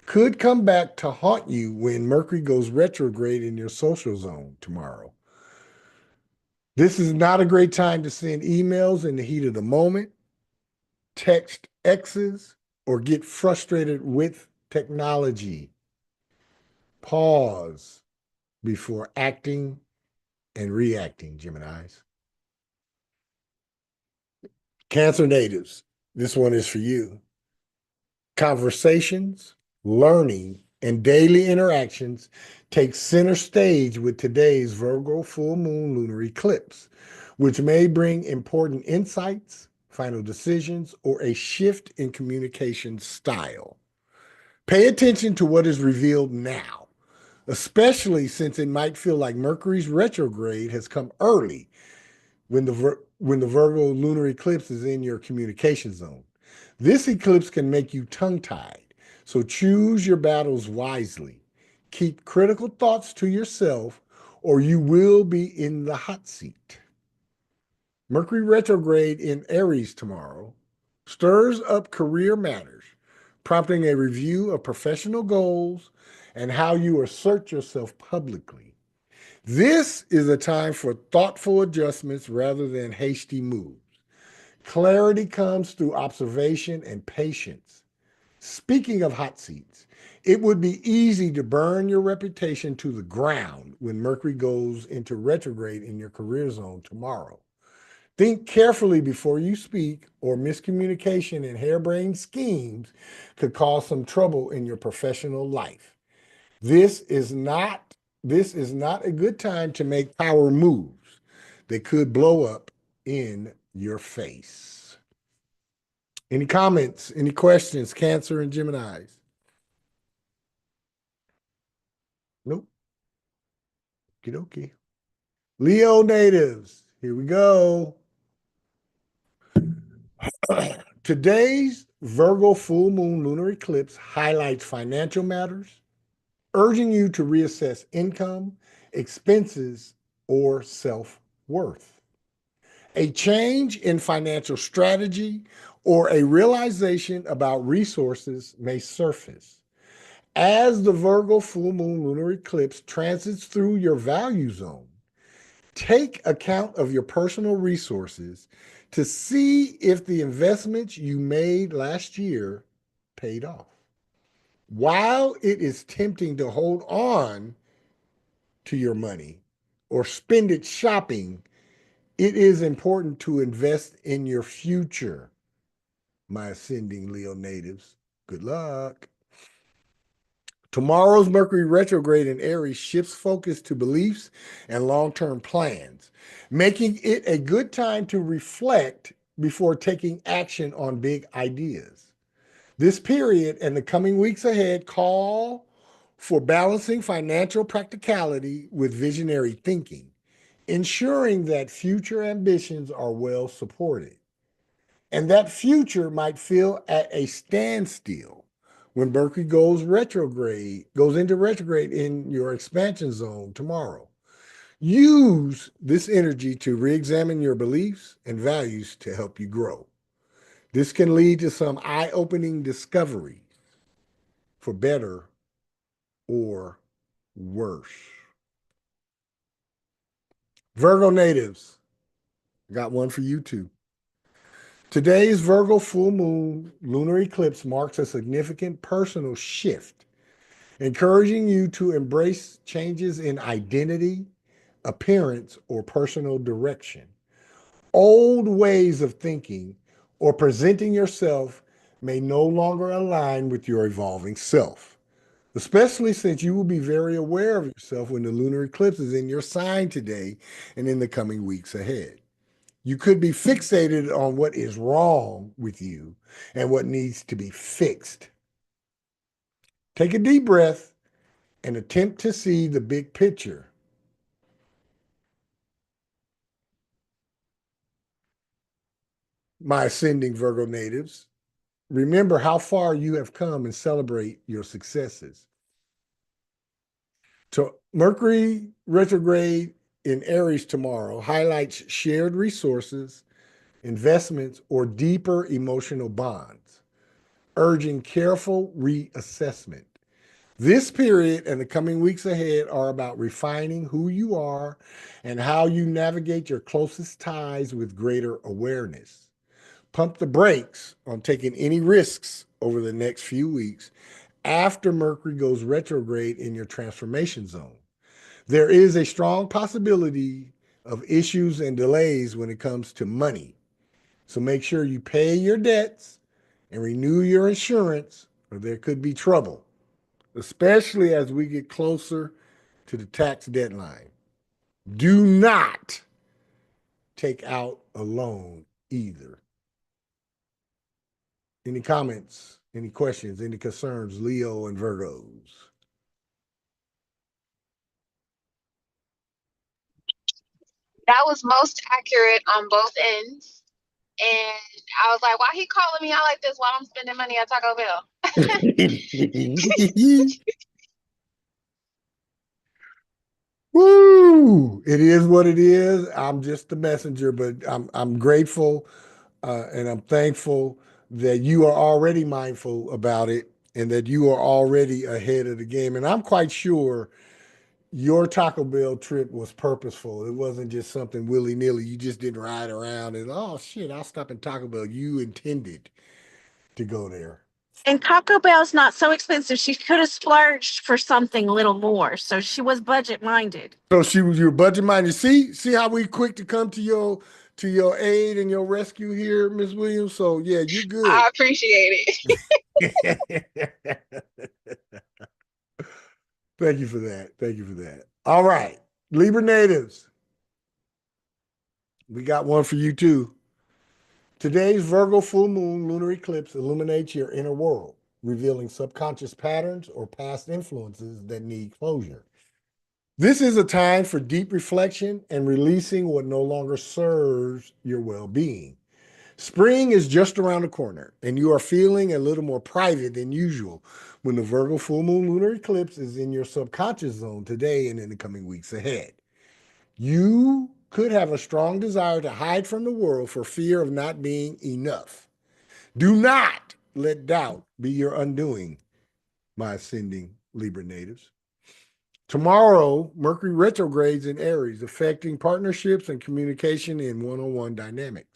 could come back to haunt you when Mercury goes retrograde in your social zone tomorrow. This is not a great time to send emails in the heat of the moment, text exes, or get frustrated with technology. Pause before acting and reacting, Geminis. Cancer natives, this one is for you. Conversations, learning, and daily interactions take center stage with today's Virgo full moon lunar eclipse, which may bring important insights, final decisions, or a shift in communication style. Pay attention to what is revealed now, especially since it might feel like Mercury's retrograde has come early when the Virgo lunar eclipse is in your communication zone. This eclipse can make you tongue-tied, so choose your battles wisely. Keep critical thoughts to yourself, or you will be in the hot seat. Mercury retrograde in Aries tomorrow stirs up career matters, prompting a review of professional goals and how you assert yourself publicly. This is a time for thoughtful adjustments rather than hasty moves. Clarity comes through observation and patience. Speaking of hot seats, it would be easy to burn your reputation to the ground when Mercury goes into retrograde in your career zone tomorrow. Think carefully before you speak, or miscommunication and harebrained schemes could cause some trouble in your professional life. This is not a good time to make power moves. They could blow up in your face. Any comments, any questions, Cancer and Geminis? Nope. Okie dokie. Leo natives, here we go. Today's Virgo full moon lunar eclipse highlights financial matters, urging you to reassess income, expenses, or self-worth. A change in financial strategy or a realization about resources may surface. As the Virgo full moon lunar eclipse transits through your value zone, take account of your personal resources to see if the investments you made last year paid off. While it is tempting to hold on to your money or spend it shopping, it is important to invest in your future, my ascending Leo natives. Good luck. Tomorrow's Mercury retrograde in Aries shifts focus to beliefs and long-term plans, making it a good time to reflect before taking action on big ideas. This period and the coming weeks ahead call for balancing financial practicality with visionary thinking, ensuring that future ambitions are well supported. And that future might feel at a standstill when Mercury goes into retrograde in your expansion zone tomorrow. Use this energy to re-examine your beliefs and values to help you grow. This can lead to some eye-opening discoveries for better or worse. Virgo natives, got one for you too. Today's Virgo full moon lunar eclipse marks a significant personal shift, encouraging you to embrace changes in identity, appearance, or personal direction. Old ways of thinking or presenting yourself may no longer align with your evolving self, especially since you will be very aware of yourself when the lunar eclipse is in your sign today and in the coming weeks ahead. You could be fixated on what is wrong with you and what needs to be fixed. Take a deep breath and attempt to see the big picture. My ascending Virgo natives, remember how far you have come and celebrate your successes. So Mercury retrograde in Aries tomorrow highlights shared resources, investments, or deeper emotional bonds, urging careful reassessment. This period and the coming weeks ahead are about refining who you are and how you navigate your closest ties with greater awareness. Pump the brakes on taking any risks over the next few weeks after Mercury goes retrograde in your transformation zone. There is a strong possibility of issues and delays when it comes to money. So make sure you pay your debts and renew your insurance, or there could be trouble, especially as we get closer to the tax deadline. Do not take out a loan either. Any comments, any questions, any concerns, Leo and Virgos? That was most accurate on both ends. And I was like, why he calling me out like this while I'm spending money at Taco Bell? Woo! It is what it is. I'm just the messenger, but I'm grateful and I'm thankful that you are already mindful about it and that you are already ahead of the game. And I'm quite sure your Taco Bell trip was purposeful. It wasn't just something willy-nilly. You just didn't ride around and, oh shit, I'll stop at Taco Bell. You intended to go there. And Taco Bell's not so expensive. She could have splurged for something a little more. So she was budget minded. So she was your budget minded. See how we quick to come to your aid and your rescue here, Miss Williams. So yeah, you're good. I appreciate it. Thank you for that. Thank you for that. All right, Libra natives, we got one for you too. Today's Virgo full moon lunar eclipse illuminates your inner world, revealing subconscious patterns or past influences that need closure. This is a time for deep reflection and releasing what no longer serves your well-being. Spring is just around the corner, and you are feeling a little more private than usual when the Virgo full moon lunar eclipse is in your subconscious zone today and in the coming weeks ahead. You could have a strong desire to hide from the world for fear of not being enough. Do not let doubt be your undoing, my ascending Libra natives. Tomorrow, Mercury retrogrades in Aries, affecting partnerships and communication in one-on-one dynamics.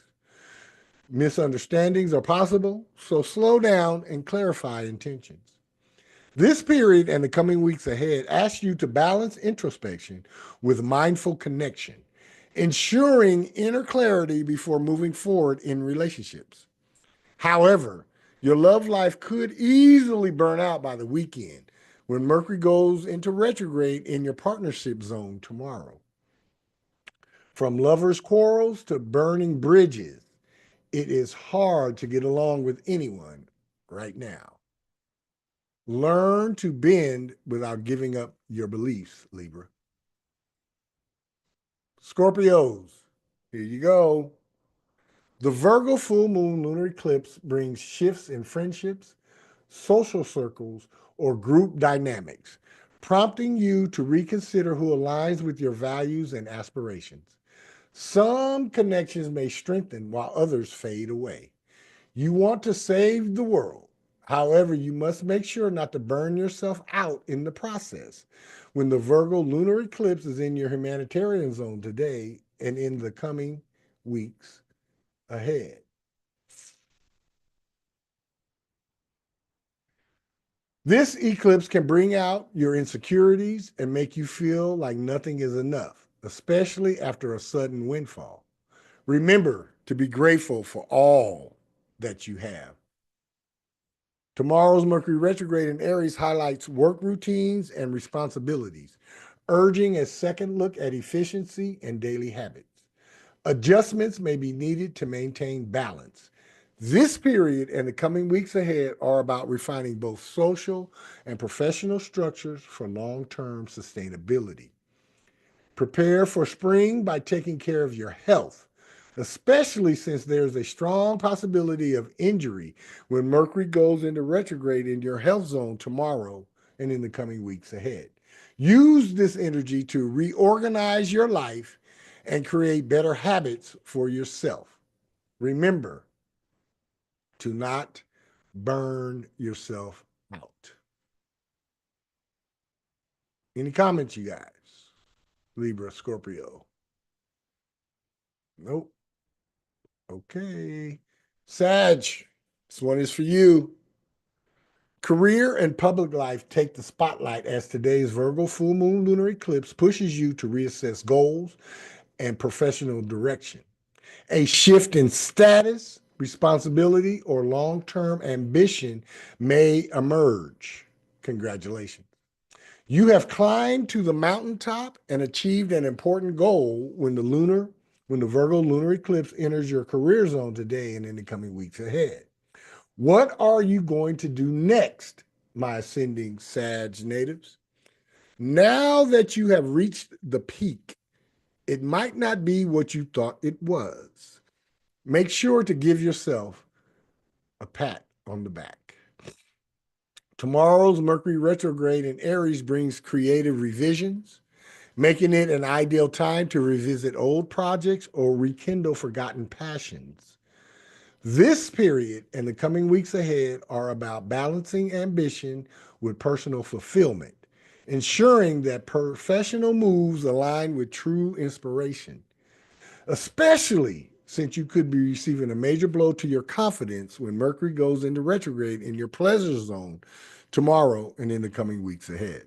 Misunderstandings are possible, so slow down and clarify intentions. This period and the coming weeks ahead ask you to balance introspection with mindful connection, ensuring inner clarity before moving forward in relationships. However, your love life could easily burn out by the weekend when Mercury goes into retrograde in your partnership zone tomorrow. From lovers' quarrels to burning bridges, it is hard to get along with anyone right now. Learn to bend without giving up your beliefs, Libra. Scorpios, here you go. The Virgo full moon lunar eclipse brings shifts in friendships, social circles, or group dynamics, prompting you to reconsider who aligns with your values and aspirations. Some connections may strengthen while others fade away. You want to save the world. However, you must make sure not to burn yourself out in the process. When the Virgo lunar eclipse is in your humanitarian zone today and in the coming weeks ahead. This eclipse can bring out your insecurities and make you feel like nothing is enough, especially after a sudden windfall. Remember to be grateful for all that you have. Tomorrow's Mercury retrograde in Aries highlights work routines and responsibilities, urging a second look at efficiency and daily habits. Adjustments may be needed to maintain balance. This period and the coming weeks ahead are about refining both social and professional structures for long-term sustainability. Prepare for spring by taking care of your health, especially since there's a strong possibility of injury when Mercury goes into retrograde in your health zone tomorrow and in the coming weeks ahead. Use this energy to reorganize your life and create better habits for yourself. Remember to not burn yourself out. Any comments, you guys? Libra, Scorpio. Nope. Okay. Sag, this one is for you. Career and public life take the spotlight as today's Virgo full moon lunar eclipse pushes you to reassess goals and professional direction. A shift in status, responsibility, or long-term ambition may emerge. Congratulations. You have climbed to the mountaintop and achieved an important goal when the Virgo lunar eclipse enters your career zone today and in the coming weeks ahead. What are you going to do next, my ascending Sag natives? Now that you have reached the peak, it might not be what you thought it was. Make sure to give yourself a pat on the back. Tomorrow's Mercury retrograde in Aries brings creative revisions, making it an ideal time to revisit old projects or rekindle forgotten passions. This period and the coming weeks ahead are about balancing ambition with personal fulfillment, ensuring that professional moves align with true inspiration, especially since you could be receiving a major blow to your confidence when Mercury goes into retrograde in your pleasure zone tomorrow and in the coming weeks ahead.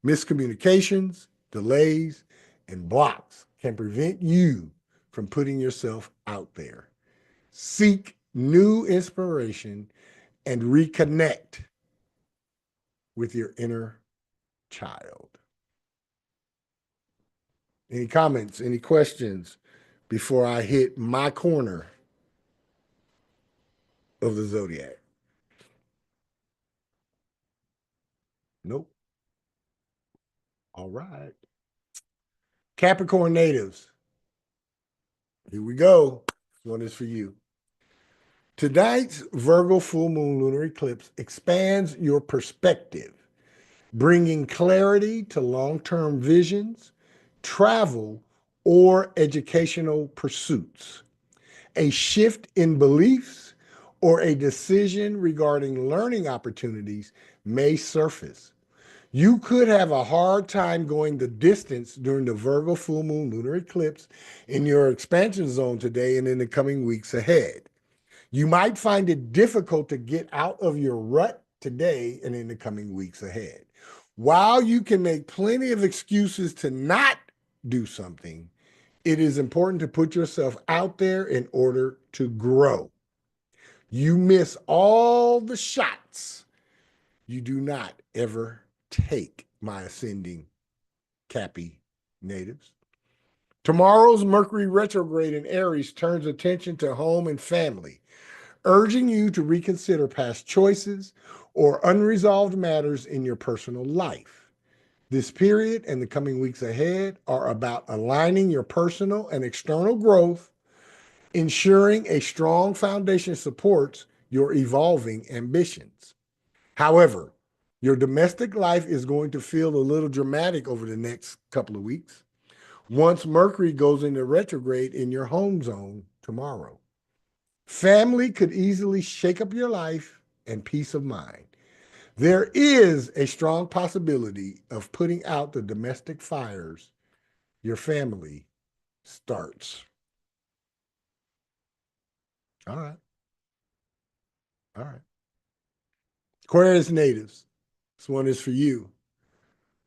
Miscommunications, delays, and blocks can prevent you from putting yourself out there. Seek new inspiration and reconnect with your inner child. Any comments, any questions before I hit my corner of the Zodiac? Nope. All right. Capricorn natives. Here we go. This one is for you. Tonight's Virgo full moon lunar eclipse expands your perspective, bringing clarity to long-term visions, travel, or educational pursuits. A shift in beliefs or a decision regarding learning opportunities may surface. You could have a hard time going the distance during the Virgo full moon lunar eclipse in your expansion zone today and in the coming weeks ahead. You might find it difficult to get out of your rut today and in the coming weeks ahead. While you can make plenty of excuses to not do something, it is important to put yourself out there in order to grow. You miss all the shots you do not ever take, my ascending Cappy natives. Tomorrow's Mercury retrograde in Aries turns attention to home and family, urging you to reconsider past choices or unresolved matters in your personal life. This period and the coming weeks ahead are about aligning your personal and external growth, ensuring a strong foundation supports your evolving ambitions. However, your domestic life is going to feel a little dramatic over the next couple of weeks once Mercury goes into retrograde in your home zone tomorrow. Family could easily shake up your life and peace of mind. There is a strong possibility of putting out the domestic fires your family starts. All right. All right. Aquarius natives, this one is for you.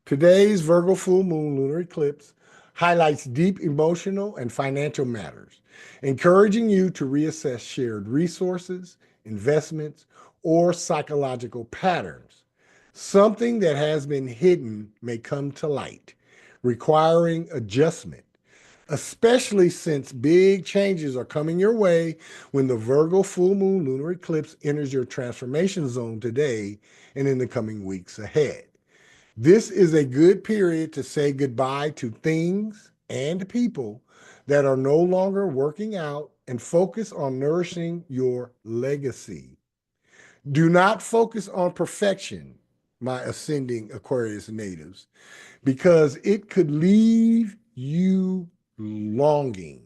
Today's Virgo full moon lunar eclipse highlights deep emotional and financial matters, encouraging you to reassess shared resources, investments, or psychological patterns. Something that has been hidden may come to light, requiring adjustment, especially since big changes are coming your way when the Virgo full moon lunar eclipse enters your transformation zone today and in the coming weeks ahead. This is a good period to say goodbye to things and people that are no longer working out and focus on nourishing your legacy. Do not focus on perfection, my ascending Aquarius natives, because it could leave you longing.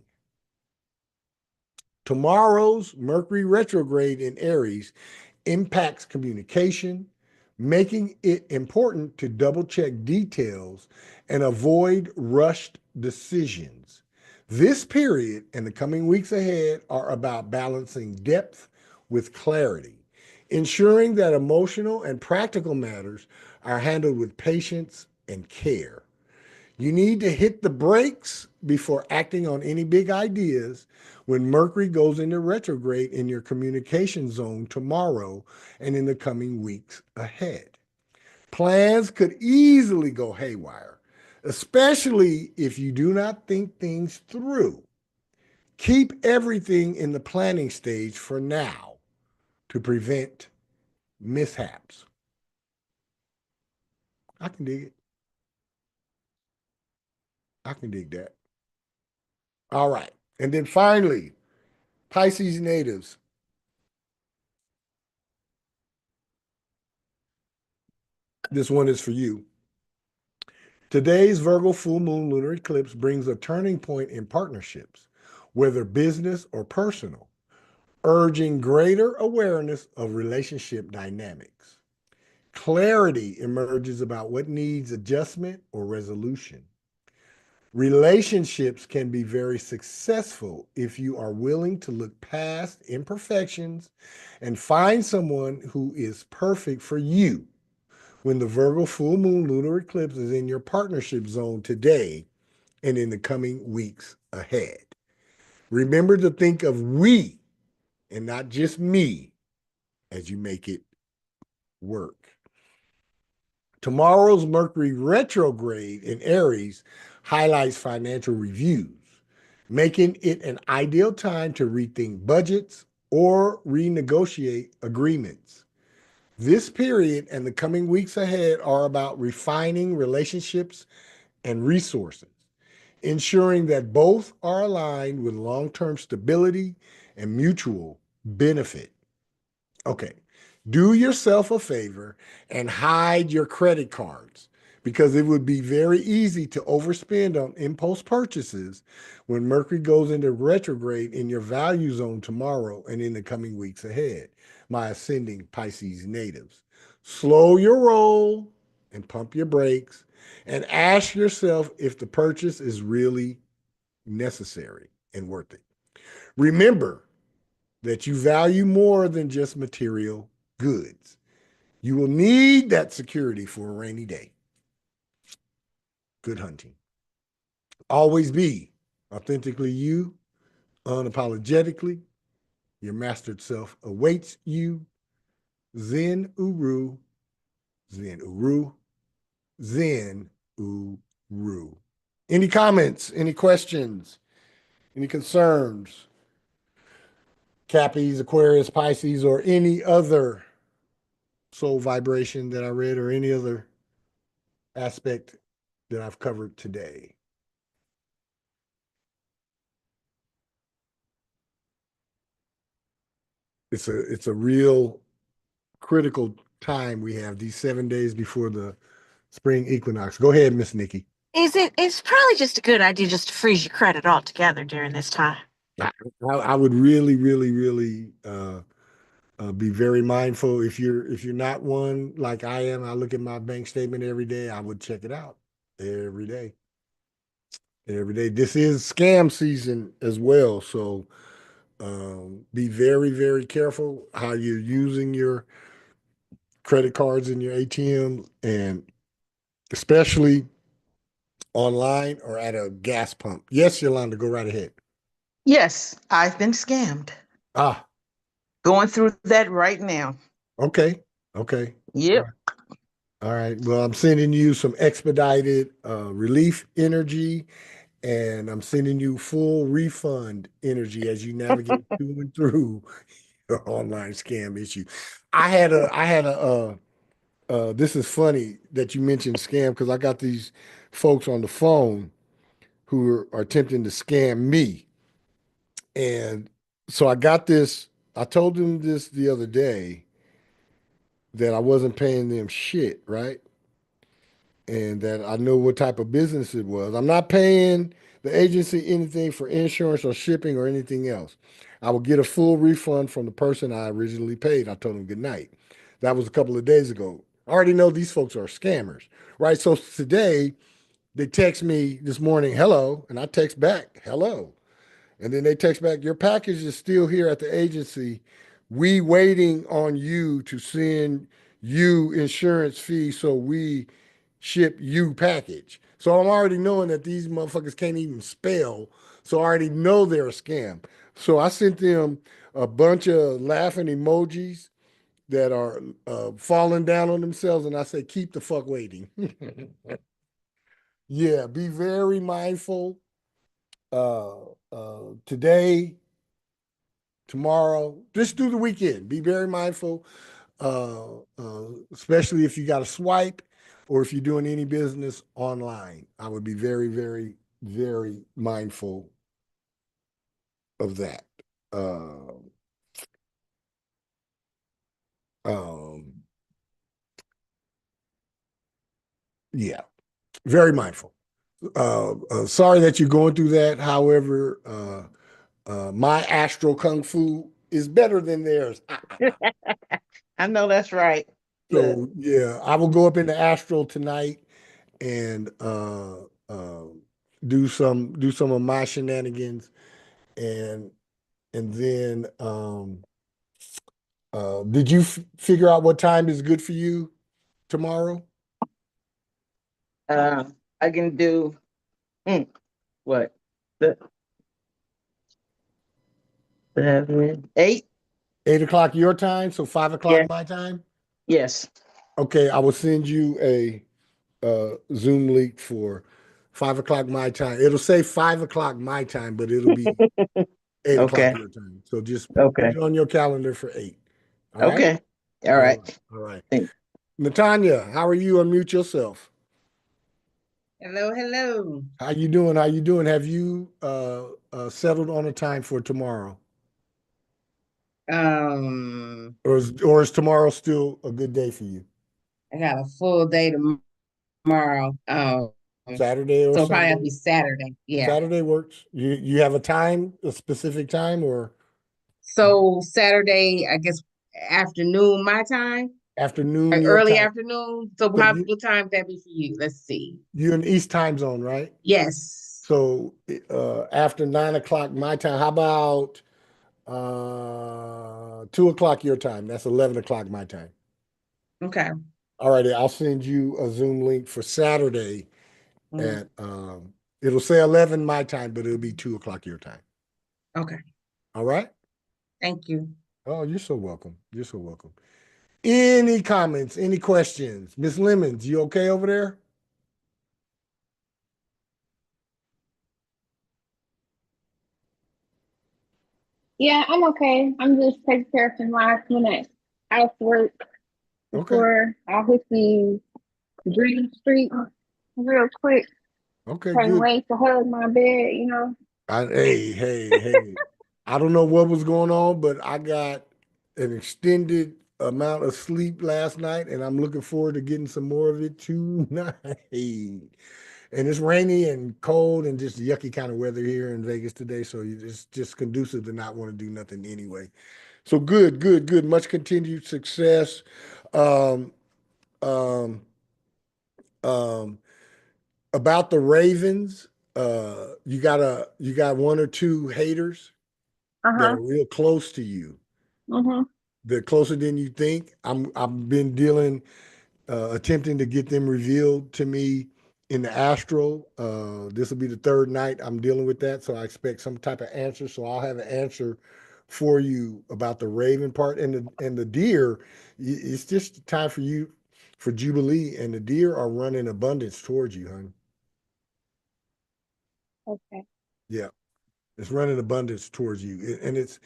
Tomorrow's Mercury retrograde in Aries impacts communication, making it important to double check details and avoid rushed decisions. This period and the coming weeks ahead are about balancing depth with clarity, ensuring that emotional and practical matters are handled with patience and care. You need to hit the brakes before acting on any big ideas when Mercury goes into retrograde in your communication zone tomorrow and in the coming weeks ahead. Plans could easily go haywire, especially if you do not think things through. Keep everything in the planning stage for now to prevent mishaps. I can dig it. I can dig that. All right. And then finally, Pisces natives. This one is for you. Today's Virgo full moon lunar eclipse brings a turning point in partnerships, whether business or personal, urging greater awareness of relationship dynamics. Clarity emerges about what needs adjustment or resolution. Relationships can be very successful if you are willing to look past imperfections and find someone who is perfect for you. When the Virgo full moon lunar eclipse is in your partnership zone today and in the coming weeks ahead. Remember to think of we and not just me as you make it work. Tomorrow's Mercury retrograde in Aries highlights financial reviews, making it an ideal time to rethink budgets or renegotiate agreements. This period and the coming weeks ahead are about refining relationships and resources, ensuring that both are aligned with long-term stability and mutual benefit. Okay, do yourself a favor and hide your credit cards because it would be very easy to overspend on impulse purchases when Mercury goes into retrograde in your value zone tomorrow and in the coming weeks ahead. My ascending Pisces natives. Slow your roll and pump your brakes and ask yourself if the purchase is really necessary and worth it. Remember that you value more than just material goods. You will need that security for a rainy day. Good hunting. Always be authentically you, unapologetically. Your mastered self awaits you. Zen Uru, Zen Uru, Zen Uru. Any comments, any questions, any concerns? Cappies, Aquarius, Pisces, or any other soul vibration that I read, or any other aspect that I've covered today. It's a real critical time we have, these 7 days before the spring equinox. Go ahead, Miss Nikki. It's probably just a good idea just to freeze your credit altogether during this time. I would really, really, really be very mindful. If you're not one like I am, I look at my bank statement every day. I would check it out every day. Every day. This is scam season as well, so be very, very careful how you're using your credit cards and your ATMs, and especially online or at a gas pump. Yes, Yolanda, go right ahead. Yes, I've been scammed. Ah, Going through that right now. okay. Okay. Yep. All right. Well, I'm sending you some expedited relief energy and I'm sending you full refund energy as you navigate to and through your online scam issue. This is funny that you mentioned scam because I got these folks on the phone who are attempting to scam me. And so I told them this the other day that I wasn't paying them shit, right? And that I know what type of business it was. I'm not paying the agency anything for insurance or shipping or anything else. I will get a full refund from the person I originally paid. I told them good night. That was a couple of days ago. I already know these folks are scammers, right? So today they text me this morning, hello, and I text back, hello. And then they text back, your package is still here at the agency. We waiting on you to send you insurance fee so we ship you package. So I'm already knowing that these motherfuckers can't even spell. So I already know they're a scam. So I sent them a bunch of laughing emojis that are falling down on themselves. And I say, keep the fuck waiting. Yeah, be very mindful. Today, tomorrow, just do the weekend. Be very mindful, especially if you got to swipe or if you're doing any business online. I would be very, very, very mindful of that. Yeah, very mindful. Sorry that you're going through that. However, my astral kung fu is better than theirs. I know that's right. Good. So yeah, I will go up into astral tonight and do some of my shenanigans and then did you figure out what time is good for you tomorrow? I can do what? The 7, 8? 8 o'clock your time, so 5 o'clock Yeah. my time? Yes. Okay, I will send you a Zoom link for 5 o'clock my time. It'll say 5 o'clock my time, but it'll be 8 o'clock Okay. your time. So just put Okay. it on your calendar for 8. All right? Okay. All right. All right. Thanks. Natanya, how are you? Unmute yourself. Hello, hello. How you doing? How you doing? Have you settled on a time for tomorrow? Um, Or is tomorrow still a good day for you? I got a full day tomorrow. Saturday or So it'll probably have to Sunday? be Saturday. Yeah. Saturday works. You have a specific time, or So Saturday, I guess afternoon my time, afternoon or your early time? afternoon. So So what time would that be for you? Let's see. you're in the East time zone, right? Yes. So after 9 o'clock my time, how about 2 o'clock your time? That's 11 o'clock my time. Okay. All righty, I'll send you a Zoom link for Saturday Mhm. at it'll say 11 my time, but it'll be 2 o'clock your time. Okay. All right. Thank you. Oh, you're so welcome. You're so welcome. Any comments? Any questions? Miss Lemons, you okay over there? Yeah, I'm okay. I'm just taking care of some last minute housework Okay. before I hit the Dream Street real quick. Okay, Can't good. wait to hug my bed, you know. Hey. I don't know what was going on, but I got an extended amount of sleep last night, and I'm looking forward to getting some more of it tonight. And it's rainy and cold and just yucky kind of weather here in Vegas today, so it's just conducive to not want to do nothing anyway. So good. Much continued success. Um, um, um, about the Ravens, you got one or two haters that Uh-huh. are real close to you. Mm-hmm. They're closer than you think. I've been attempting to get them revealed to me in the astral. This will be the third night I'm dealing with that, so I expect some type of answer. So I'll have an answer for you about the Raven part and the deer. It's just time for you for Jubilee, and the deer are running abundance towards you, honey. Okay. Yeah, it's running abundance towards you. And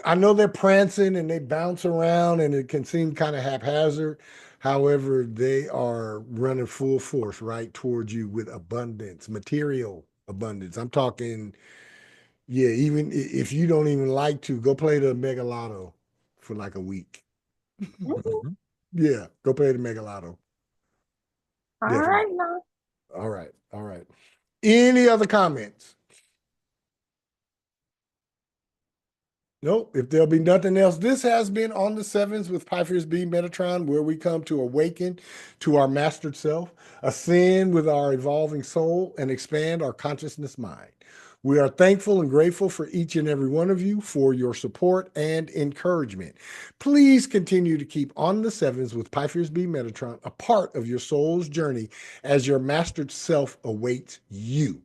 I know they're prancing and they bounce around and it can seem kind of haphazard. However, they are running full force right towards you with abundance, material abundance. I'm talking, yeah, even if you don't even like to, go play the Mega Lotto for like a week. Mhm. Yeah, go play the Mega Lotto. All Definitely. right now. All right. All right. Any other comments? Nope. If there'll be nothing else, this has been On the Sevens with Pfeiffer's B Metatron, where we come to awaken to our mastered self, ascend with our evolving soul, and expand our consciousness mind. We are thankful and grateful for each and every one of you for your support and encouragement. Please continue to keep On the Sevens with Pfeiffer's B Metatron a part of your soul's journey as your mastered self awaits you.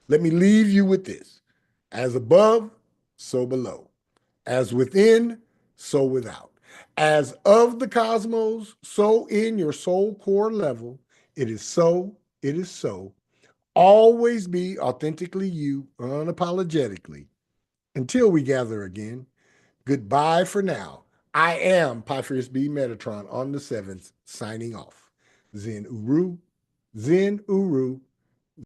Let me leave you with this: as above, so below. As within, so without. As of the cosmos, so in your soul core level. It is so, it is so. Always be authentically you, unapologetically. Until we gather again, goodbye for now. I am Pfeiffer's B Metatron on the 7th, signing off. Zen Uru, Zen Uru,